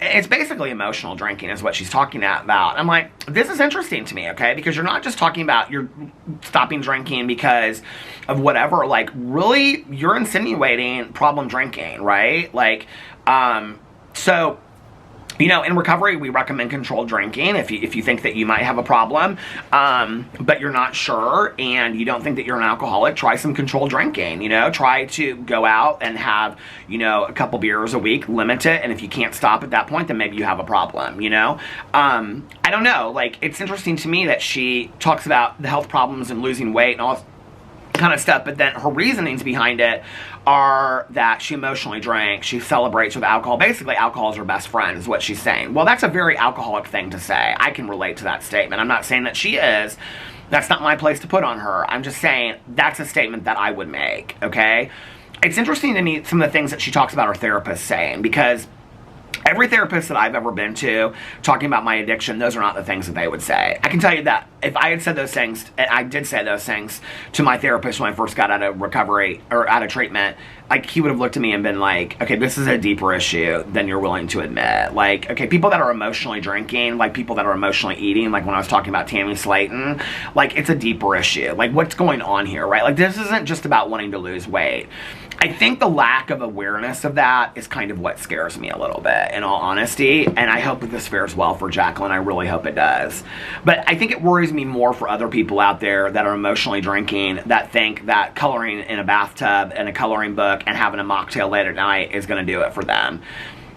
it's basically emotional drinking is what she's talking about. I'm like, this is interesting to me, okay, because you're not just talking about you're stopping drinking because of whatever, like, really, you're insinuating problem drinking, right? Like, so, you know, in recovery, we recommend controlled drinking if you think that you might have a problem, but you're not sure and you don't think that you're an alcoholic, try some controlled drinking, you know, try to go out and have, you know, a couple beers a week, limit it, and if you can't stop at that point, then maybe you have a problem, you know? I don't know, like, it's interesting to me that she talks about the health problems and losing weight and all this kind of stuff, but then her reasonings behind it are that she emotionally drank, she celebrates with alcohol. Basically, alcohol is her best friend, is what she's saying. Well, that's a very alcoholic thing to say. I can relate to that statement. I'm not saying that she is. That's not my place to put on her. I'm just saying that's a statement that I would make, okay? It's interesting to me some of the things that she talks about her therapist saying, because every therapist that I've ever been to talking about my addiction, those are not the things that they would say. I can tell you that if I had said those things, and I did say those things to my therapist when I first got out of recovery, or out of treatment, like, he would have looked at me and been like, okay, this is a deeper issue than you're willing to admit. Like, okay, people that are emotionally drinking, like people that are emotionally eating, like when I was talking about Tammy Slayton, like, it's a deeper issue. Like, what's going on here, right? Like, this isn't just about wanting to lose weight. I think the lack of awareness of that is kind of what scares me a little bit, in all honesty, and I hope that this fares well for Jaclyn. I really hope it does. But I think it worries me more for other people out there that are emotionally drinking, that think that coloring in a bathtub and a coloring book and having a mocktail late at night is going to do it for them.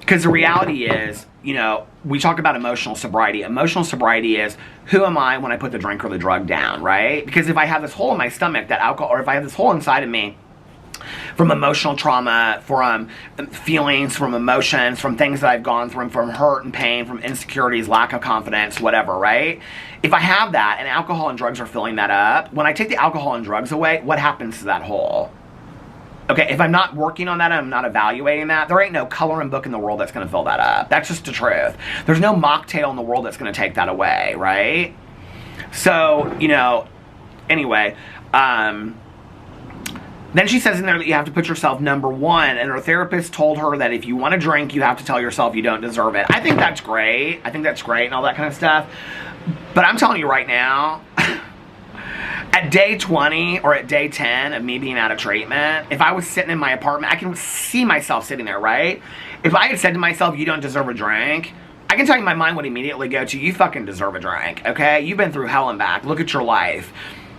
Because the reality is, you know, we talk about emotional sobriety. Emotional sobriety is, who am I when I put the drink or the drug down, right? Because if I have this hole in my stomach, that alcohol, or if I have this hole inside of me, from emotional trauma, from feelings, from emotions, from things that I've gone through, from hurt and pain, from insecurities, lack of confidence, whatever, right? If I have that and alcohol and drugs are filling that up, when I take the alcohol and drugs away, what happens to that hole? Okay, if I'm not working on that and I'm not evaluating that, there ain't no coloring book in the world that's going to fill that up. That's just the truth. There's no mocktail in the world that's going to take that away, right? So, you know, anyway, then she says in there that you have to put yourself number one, and her therapist told her that if you want to drink, you have to tell yourself you don't deserve it. I think that's great. I think that's great and all that kind of stuff. But I'm telling you right now, at day 20 or at day 10 of me being out of treatment, if I was sitting in my apartment, I can see myself sitting there, right? If I had said to myself, you don't deserve a drink, I can tell you my mind would immediately go to, you fucking deserve a drink, okay? You've been through hell and back. Look at your life.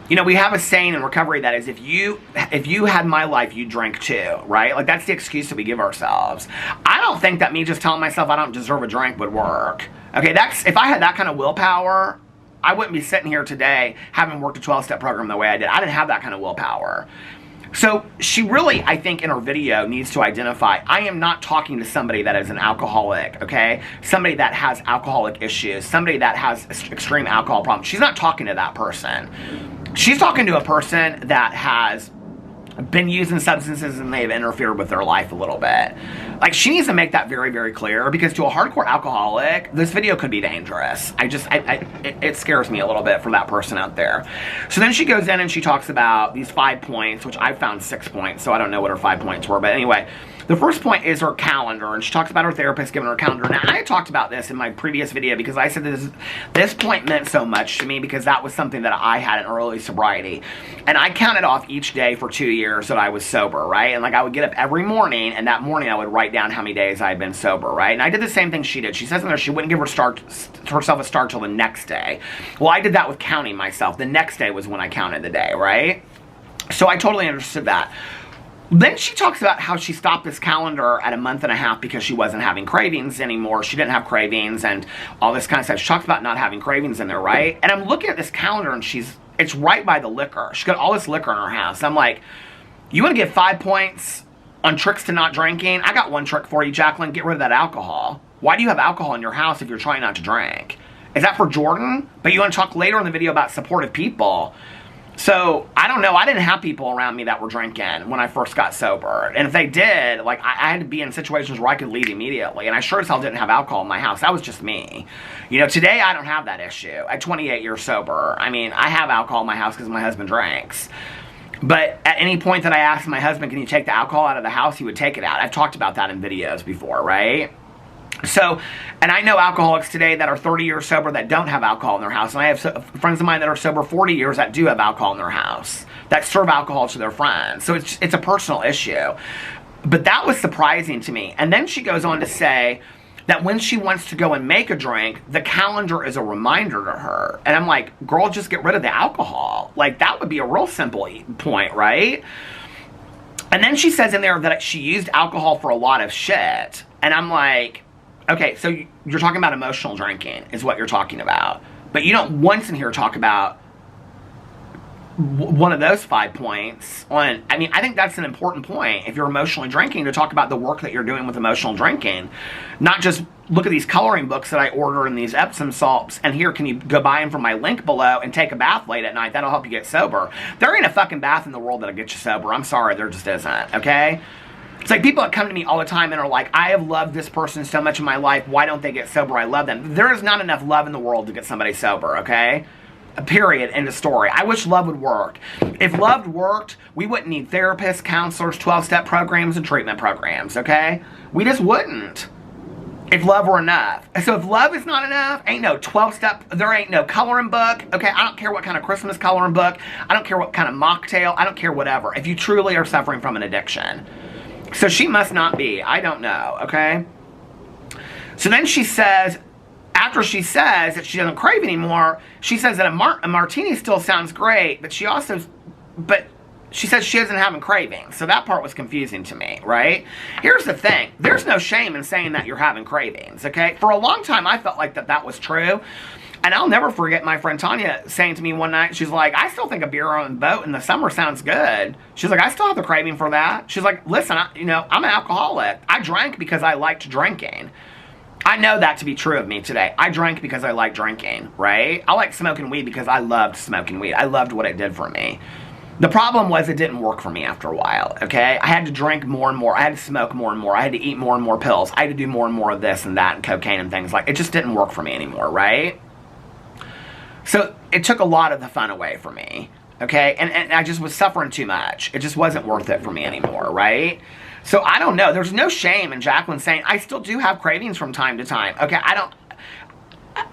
You know, we have a saying in recovery that is, if you had my life, you'd drink too, right? Like, that's the excuse that we give ourselves. I don't think that me just telling myself I don't deserve a drink would work. Okay, if I had that kind of willpower, I wouldn't be sitting here today having worked a 12-step program the way I did. I didn't have that kind of willpower. So she really, I think, in her video needs to identify, I am not talking to somebody that is an alcoholic, okay? Somebody that has alcoholic issues, somebody that has extreme alcohol problems. She's not talking to that person. She's talking to a person that has been using substances and they've interfered with their life a little bit. Like, she needs to make that very, very clear, because to a hardcore alcoholic, this video could be dangerous. It scares me a little bit for that person out there. So then she goes in and she talks about these 5 points, which I found 6 points, so I don't know what her 5 points were, but anyway, The first point is her calendar, and she talks about her therapist giving her a calendar. Now, I talked about this in my previous video because I said this point meant so much to me because that was something that I had in early sobriety. And I counted off each day for 2 years that I was sober, right? And like I would get up every morning, and that morning I would write down how many days I had been sober, right? And I did the same thing she did. She says in there she wouldn't give herself a start till the next day. Well, I did that with counting myself. The next day was when I counted the day, right? So I totally understood that. Then she talks about how she stopped this calendar at a month and a half because she wasn't having cravings anymore. She didn't have cravings and all this kind of stuff. She talks about not having cravings in there, right? And I'm looking at this calendar and it's right by the liquor. She's got all this liquor in her house. I'm like, you want to get 5 points on tricks to not drinking? I got one trick for you, Jaclyn. Get rid of that alcohol. Why do you have alcohol in your house if you're trying not to drink? Is that for Jordan? But you want to talk later in the video about supportive people. So, I don't know. I didn't have people around me that were drinking when I first got sober. And if they did, like, I had to be in situations where I could leave immediately. And I sure as hell didn't have alcohol in my house. That was just me. You know, today I don't have that issue. At 28 years sober, I mean, I have alcohol in my house because my husband drinks. But at any point that I asked my husband, can you take the alcohol out of the house, he would take it out. I've talked about that in videos before, right? So, and I know alcoholics today that are 30 years sober that don't have alcohol in their house. And I have friends of mine that are sober 40 years that do have alcohol in their house, that serve alcohol to their friends. So it's a personal issue. But that was surprising to me. And then she goes on to say that when she wants to go and make a drink, the calendar is a reminder to her. And I'm like, girl, just get rid of the alcohol. Like, that would be a real simple point, right? And then she says in there that she used alcohol for a lot of shit. And I'm like, okay, so you're talking about emotional drinking is what you're talking about. But you don't once in here talk about one of those 5 points on, I mean, I think that's an important point if you're emotionally drinking to talk about the work that you're doing with emotional drinking. Not just look at these coloring books that I order and these Epsom salts and here, can you go buy them from my link below and take a bath late at night? That'll help you get sober. There ain't a fucking bath in the world that'll get you sober. I'm sorry, there just isn't, okay? It's like people that come to me all the time and are like, I have loved this person so much in my life. Why don't they get sober? I love them. There is not enough love in the world to get somebody sober, okay? Period. End of story. I wish love would work. If love worked, we wouldn't need therapists, counselors, 12-step programs, and treatment programs, okay? We just wouldn't. If love were enough. So if love is not enough, ain't no 12-step, there ain't no coloring book, okay? I don't care what kind of Christmas coloring book. I don't care what kind of mocktail. I don't care whatever. If you truly are suffering from an addiction. So she must not be. I don't know, okay? So then she says, after she says that she doesn't crave anymore, she says that a martini still sounds great, but she says she isn't having cravings. So that part was confusing to me, right? Here's the thing. There's no shame in saying that you're having cravings, okay? For a long time, I felt like that was true. And I'll never forget my friend Tanya saying to me one night, she's like, I still think a beer on the boat in the summer sounds good. She's like, I still have the craving for that. She's like, listen, I'm an alcoholic. I drank because I liked drinking. I know that to be true of me today. I drank because I liked drinking, right? I like smoking weed because I loved smoking weed. I loved what it did for me. The problem was it didn't work for me after a while, okay? I had to drink more and more. I had to smoke more and more. I had to eat more and more pills. I had to do more and more of this and that and cocaine and things like it just didn't work for me anymore, right? So it took a lot of the fun away from me, okay? And I just was suffering too much. It just wasn't worth it for me anymore, right? So I don't know. There's no shame in Jaclyn saying, I still do have cravings from time to time. Okay,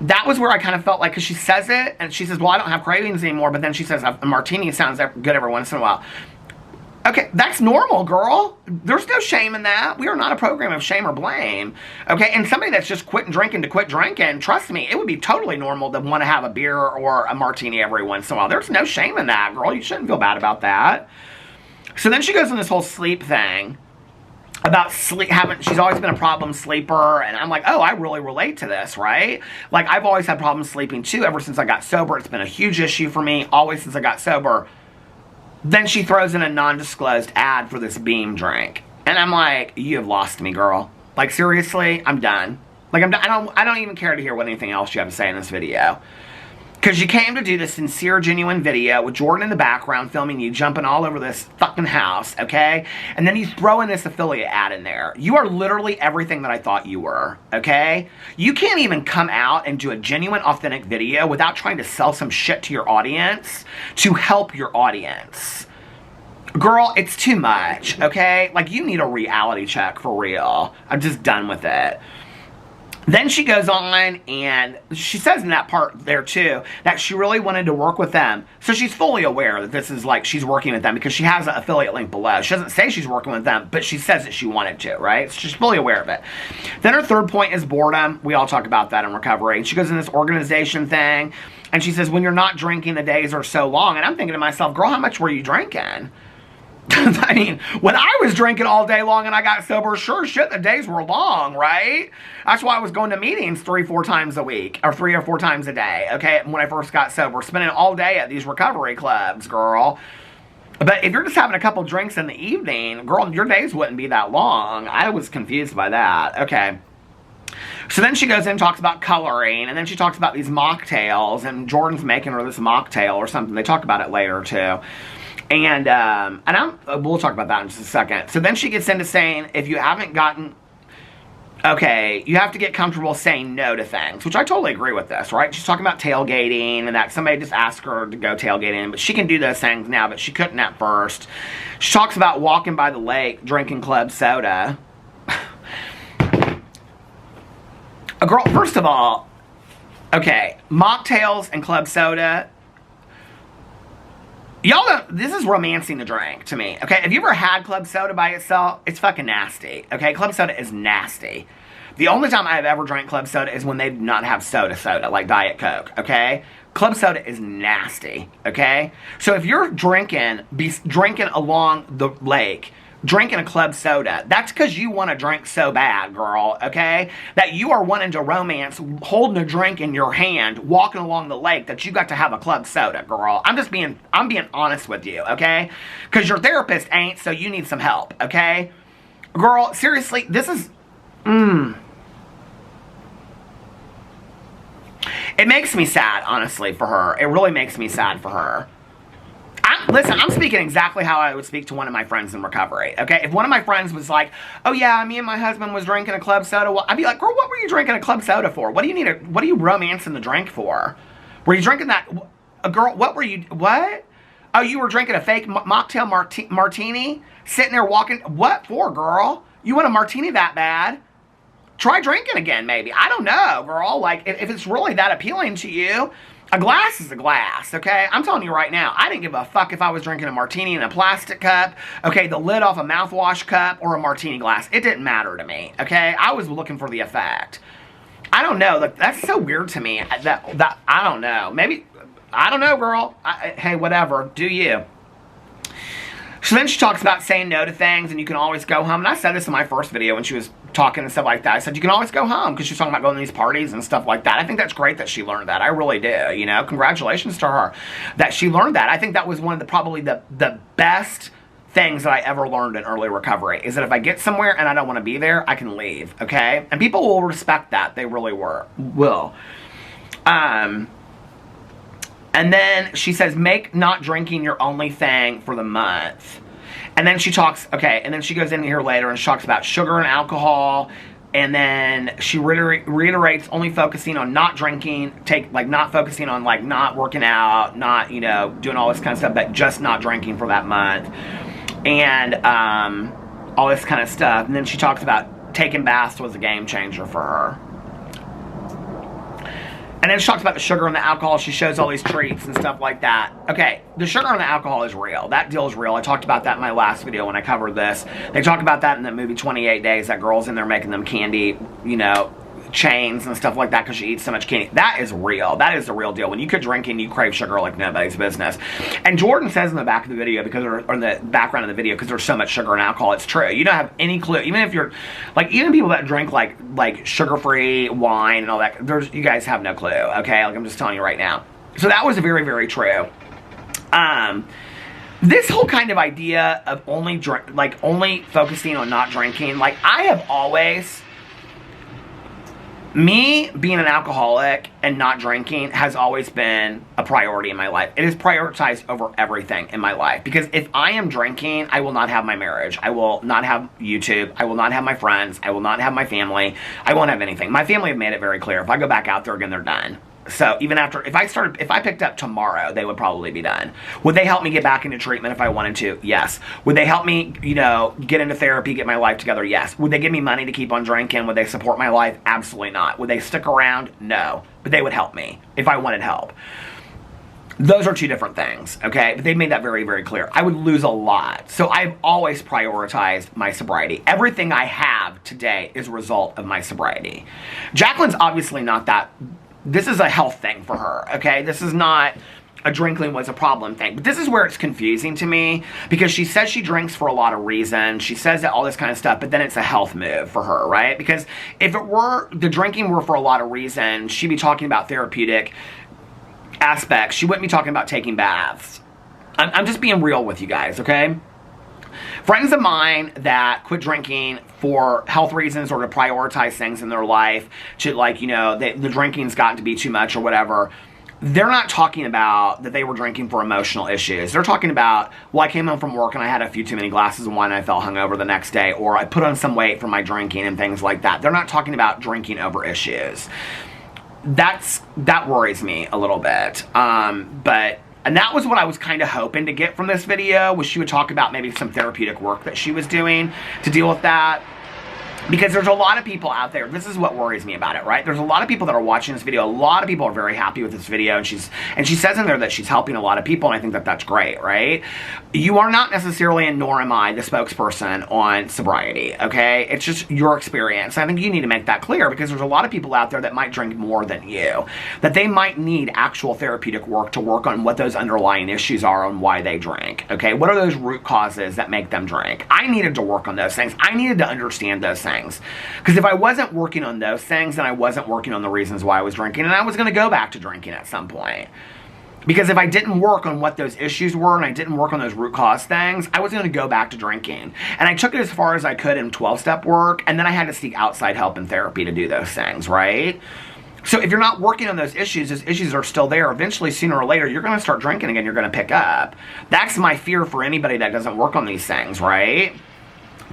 that was where I kind of felt like, because she says it, and she says, well, I don't have cravings anymore, but then she says, a martini sounds good every once in a while. Okay, that's normal, girl. There's no shame in that. We are not a program of shame or blame. Okay, and somebody that's just quitting drinking to quit drinking, trust me, it would be totally normal to want to have a beer or a martini every once in a while. There's no shame in that, girl. You shouldn't feel bad about that. So then she goes on this whole sleep thing about sleep. She's always been a problem sleeper, and I'm like, oh, I really relate to this, right? Like, I've always had problems sleeping too. Ever since I got sober, it's been a huge issue for me, always since I got sober. Then she throws in a non-disclosed ad for this Beam drink. And I'm like, you have lost me, girl. Like, seriously, I'm done. Like, I'm done. I don't even care to hear what anything else you have to say in this video. Because you came to do this sincere, genuine video with Jordan in the background filming you jumping all over this fucking house, okay? And then you throw in this affiliate ad in there. You are literally everything that I thought you were, okay? You can't even come out and do a genuine, authentic video without trying to sell some shit to your audience to help your audience. Girl, it's too much, okay? Like, you need a reality check for real. I'm just done with it. Then she goes on and she says in that part there too that she really wanted to work with them. So she's fully aware that this is like she's working with them because she has an affiliate link below. She doesn't say she's working with them, but she says that she wanted to, right? So she's fully aware of it. Then her third point is boredom. We all talk about that in recovery. And she goes in this organization thing and she says, when you're not drinking, the days are so long. And I'm thinking to myself, girl, how much were you drinking? I mean, when I was drinking all day long and I got sober, sure shit, the days were long, right? That's why I was going to meetings 3 or 4 times a week, or 3 or 4 times a day, okay, when I first got sober, spending all day at these recovery clubs, girl. But if you're just having a couple drinks in the evening, girl, your days wouldn't be that long. I was confused by that, okay. So then she goes in and talks about coloring, and then she talks about these mocktails, and Jordan's making her this mocktail or something. They talk about it later, too. And we'll talk about that in just a second. So then she gets into saying, if you haven't gotten, okay, you have to get comfortable saying no to things, which I totally agree with this, right? She's talking about tailgating and that somebody just asked her to go tailgating, but she can do those things now, but she couldn't at first. She talks about walking by the lake, drinking club soda. A girl, first of all, okay, mocktails and club soda, y'all don't, this is romancing the drink to me, okay? Have you ever had club soda by itself? It's fucking nasty, okay? Club soda is nasty. The only time I've ever drank club soda is when they did not have soda, like Diet Coke, okay? Club soda is nasty, okay? So if you're drinking along the lake, drinking a club soda, that's because you want to drink so bad, girl, okay? That you are wanting to romance, holding a drink in your hand, walking along the lake, that you got to have a club soda, girl. I'm being honest with you, okay? Because your therapist ain't, so you need some help, okay? Girl, seriously, this is, It makes me sad, honestly, for her. It really makes me sad for her. Listen, I'm speaking exactly how I would speak to one of my friends in recovery, okay? If one of my friends was like, oh yeah, me and my husband was drinking a club soda, well, I'd be like, girl, what were you drinking a club soda for? What are you romancing the drink for? Were you drinking that, girl, what? Oh, you were drinking a fake mocktail martini? Sitting there walking, what for, girl? You want a martini that bad? Try drinking again, maybe. I don't know, girl. Like, if it's really that appealing to you, a glass is a glass, okay? I'm telling you right now, I didn't give a fuck if I was drinking a martini in a plastic cup, okay, the lid off a mouthwash cup, or a martini glass. It didn't matter to me, okay? I was looking for the effect. I don't know. Like, that's so weird to me. That I don't know. Maybe, I don't know, girl. Hey, whatever. Do you. So then she talks about saying no to things, and you can always go home. And I said this in my first video when she was talking and stuff like that. I said, you can always go home, because she's talking about going to these parties and stuff like that. I think that's great that she learned that. I really do, you know. Congratulations to her that she learned that. I think that was one of the, probably the best things that I ever learned in early recovery, is that if I get somewhere and I don't want to be there, I can leave, okay? And people will respect that. They really will. And then she says, make not drinking your only thing for the month. And then she talks, okay, and then she goes in here later and she talks about sugar and alcohol. And then she reiterates only focusing on not drinking, not focusing on, like, not working out, not, you know, doing all this kind of stuff, but just not drinking for that month. And all this kind of stuff. And then she talks about taking baths was a game changer for her. And then she talks about the sugar and the alcohol. She shows all these treats and stuff like that. Okay, the sugar and the alcohol is real. That deal is real. I talked about that in my last video when I covered this. They talk about that in the movie 28 Days. That girl's in there making them candy, you know, chains and stuff like that because she eats so much candy. That is real. That is the real deal. When you quit drinking, you crave sugar like nobody's business. And Jordan says in the back of the video, or in the background of the video, because there's so much sugar and alcohol, it's true. You don't have any clue. Even if you're, like, even people that drink like sugar-free wine and all that, you guys have no clue, okay? Like, I'm just telling you right now. So that was very, very true. This whole kind of idea of only focusing on not drinking, like, I have always, me being an alcoholic and not drinking has always been a priority in my life. It is prioritized over everything in my life. Because if I am drinking, I will not have my marriage. I will not have YouTube. I will not have my friends. I will not have my family. I won't have anything. My family have made it very clear. If I go back out there again, they're done. So even after, if I picked up tomorrow, they would probably be done. Would they help me get back into treatment if I wanted to? Yes. Would they help me, you know, get into therapy, get my life together? Yes. Would they give me money to keep on drinking? Would they support my life? Absolutely not. Would they stick around? No. But they would help me if I wanted help. Those are two different things, okay? But they made that very, very clear. I would lose a lot. So I've always prioritized my sobriety. Everything I have today is a result of my sobriety. Jaclyn's obviously not that. This is a health thing for her, okay? This is not a drinking was a problem thing. But this is where it's confusing to me, because she says she drinks for a lot of reasons. She says that all this kind of stuff, but then it's a health move for her, right? Because if it were, the drinking were for a lot of reasons, she'd be talking about therapeutic aspects. She wouldn't be talking about taking baths. I'm just being real with you guys, okay? Friends of mine that quit drinking for health reasons or to prioritize things in their life, to like, you know, the drinking's gotten to be too much or whatever, they're not talking about that they were drinking for emotional issues. They're talking about, well, I came home from work and I had a few too many glasses of wine and I felt hungover the next day, or I put on some weight from my drinking and things like that. They're not talking about drinking over issues. That worries me a little bit. And that was what I was kind of hoping to get from this video, was she would talk about maybe some therapeutic work that she was doing to deal with that. Because there's a lot of people out there, this is what worries me about it, right? There's a lot of people that are watching this video. A lot of people are very happy with this video, and she says in there that she's helping a lot of people, and I think that that's great, right? You are not necessarily, and nor am I, the spokesperson on sobriety, okay? It's just your experience. I think you need to make that clear, because there's a lot of people out there that might drink more than you, that they might need actual therapeutic work to work on what those underlying issues are and why they drink, okay? What are those root causes that make them drink? I needed to work on those things. I needed to understand those things. Because if I wasn't working on those things, then I wasn't working on the reasons why I was drinking, and I was going to go back to drinking at some point. Because if I didn't work on what those issues were, and I didn't work on those root cause things, I was going to go back to drinking. And I took it as far as I could in 12-step work, and then I had to seek outside help and therapy to do those things, right? So if you're not working on those issues are still there. Eventually, sooner or later, you're going to start drinking again. You're going to pick up. That's my fear for anybody that doesn't work on these things, right?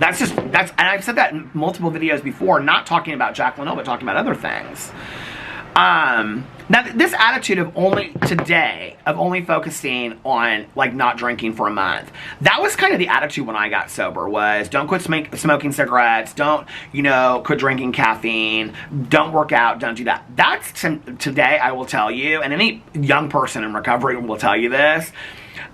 And I've said that in multiple videos before, not talking about Jaclyn, but talking about other things. Now, this attitude of only focusing on, like, not drinking for a month, that was kind of the attitude when I got sober, was don't quit smoking cigarettes, don't, you know, quit drinking caffeine, don't work out, don't do that. That's, today, I will tell you, and any young person in recovery will tell you this,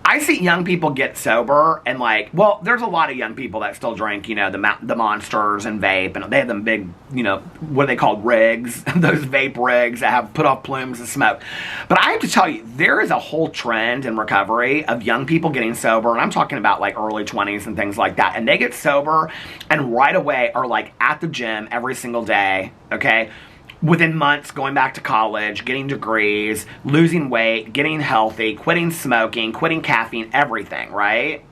I see young people get sober and, like, well, there's a lot of young people that still drink, you know, the Monsters and vape, and they have them big, you know, what are they called, rigs, those vape rigs that have put off plumes of smoke. But I have to tell you, there is a whole trend in recovery of young people getting sober, and I'm talking about, like, early 20s and things like that, and they get sober and right away are, like, at the gym every single day, okay? Within months, going back to college, getting degrees, losing weight, getting healthy, quitting smoking, quitting caffeine, everything, right?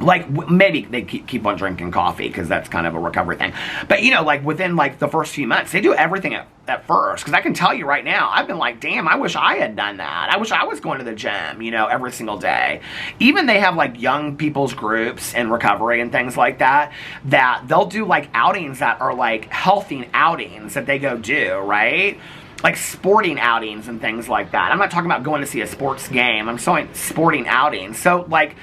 Like, maybe they keep on drinking coffee, because that's kind of a recovery thing. But, you know, like, within, like, the first few months, they do everything at first. Because I can tell you right now, I've been like, damn, I wish I had done that. I wish I was going to the gym, you know, every single day. Even they have, like, young people's groups in recovery and things like that, that they'll do, like, outings that are, like, healthy outings that they go do, right? Like sporting outings and things like that. I'm not talking about going to see a sports game. I'm saying sporting outings. So, like,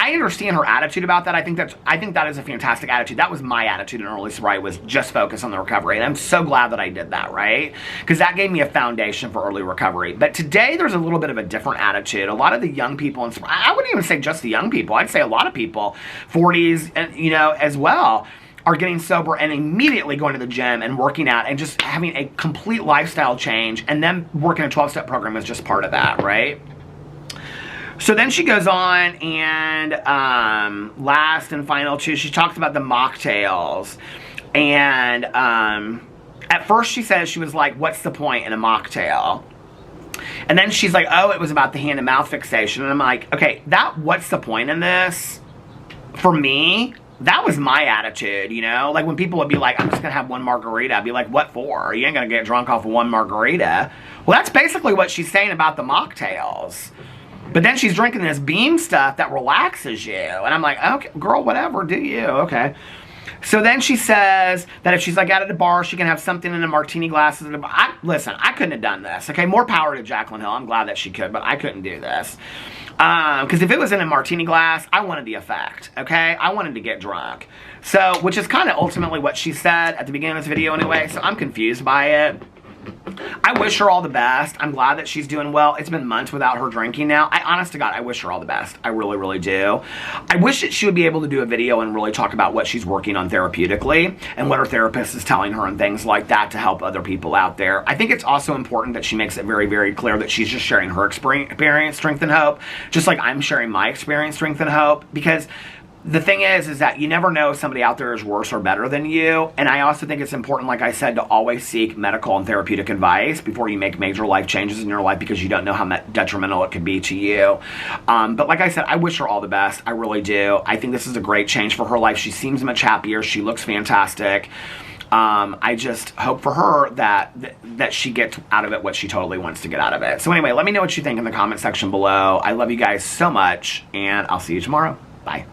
I understand her attitude about that. I think that is a fantastic attitude. That was my attitude in early sobriety, was just focus on the recovery. And I'm so glad that I did that, right? Because that gave me a foundation for early recovery. But today, there's a little bit of a different attitude. A lot of the young people, and I wouldn't even say just the young people. I'd say a lot of people, 40s, and, you know, as well, are getting sober and immediately going to the gym and working out and just having a complete lifestyle change. And then working a 12-step program is just part of that, right? So then she goes on, and last and final two, she talks about the mocktails. And at first she says, she was like, what's the point in a mocktail? And then she's like, oh, it was about the hand-to-mouth fixation. And I'm like, okay, what's the point in this? For me, that was my attitude, you know? Like, when people would be like, I'm just going to have one margarita, I'd be like, what for? You ain't going to get drunk off of one margarita. Well, that's basically what she's saying about the mocktails. But then she's drinking this beam stuff that relaxes you. And I'm like, okay, girl, whatever, do you, okay. So then she says that if she's like out at the bar, she can have something in a martini glasses. Listen, I couldn't have done this. Okay, more power to Jaclyn Hill. I'm glad that she could, but I couldn't do this. Because if it was in a martini glass, I wanted the effect, okay? I wanted to get drunk. So, which is kind of ultimately what she said at the beginning of this video anyway, so I'm confused by it. I wish her all the best. I'm glad that she's doing well. It's been months without her drinking now. Honest to God, I wish her all the best. I really, really do. I wish that she would be able to do a video and really talk about what she's working on therapeutically and what her therapist is telling her and things like that to help other people out there. I think it's also important that she makes it very, very clear that she's just sharing her experience, strength, and hope, just like I'm sharing my experience, strength, and hope, because the thing is that you never know if somebody out there is worse or better than you. And I also think it's important, like I said, to always seek medical and therapeutic advice before you make major life changes in your life, because you don't know how detrimental it could be to you. But like I said, I wish her all the best. I really do. I think this is a great change for her life. She seems much happier. She looks fantastic. I just hope for her that she gets out of it what she totally wants to get out of it. So anyway, let me know what you think in the comment section below. I love you guys so much, and I'll see you tomorrow. Bye.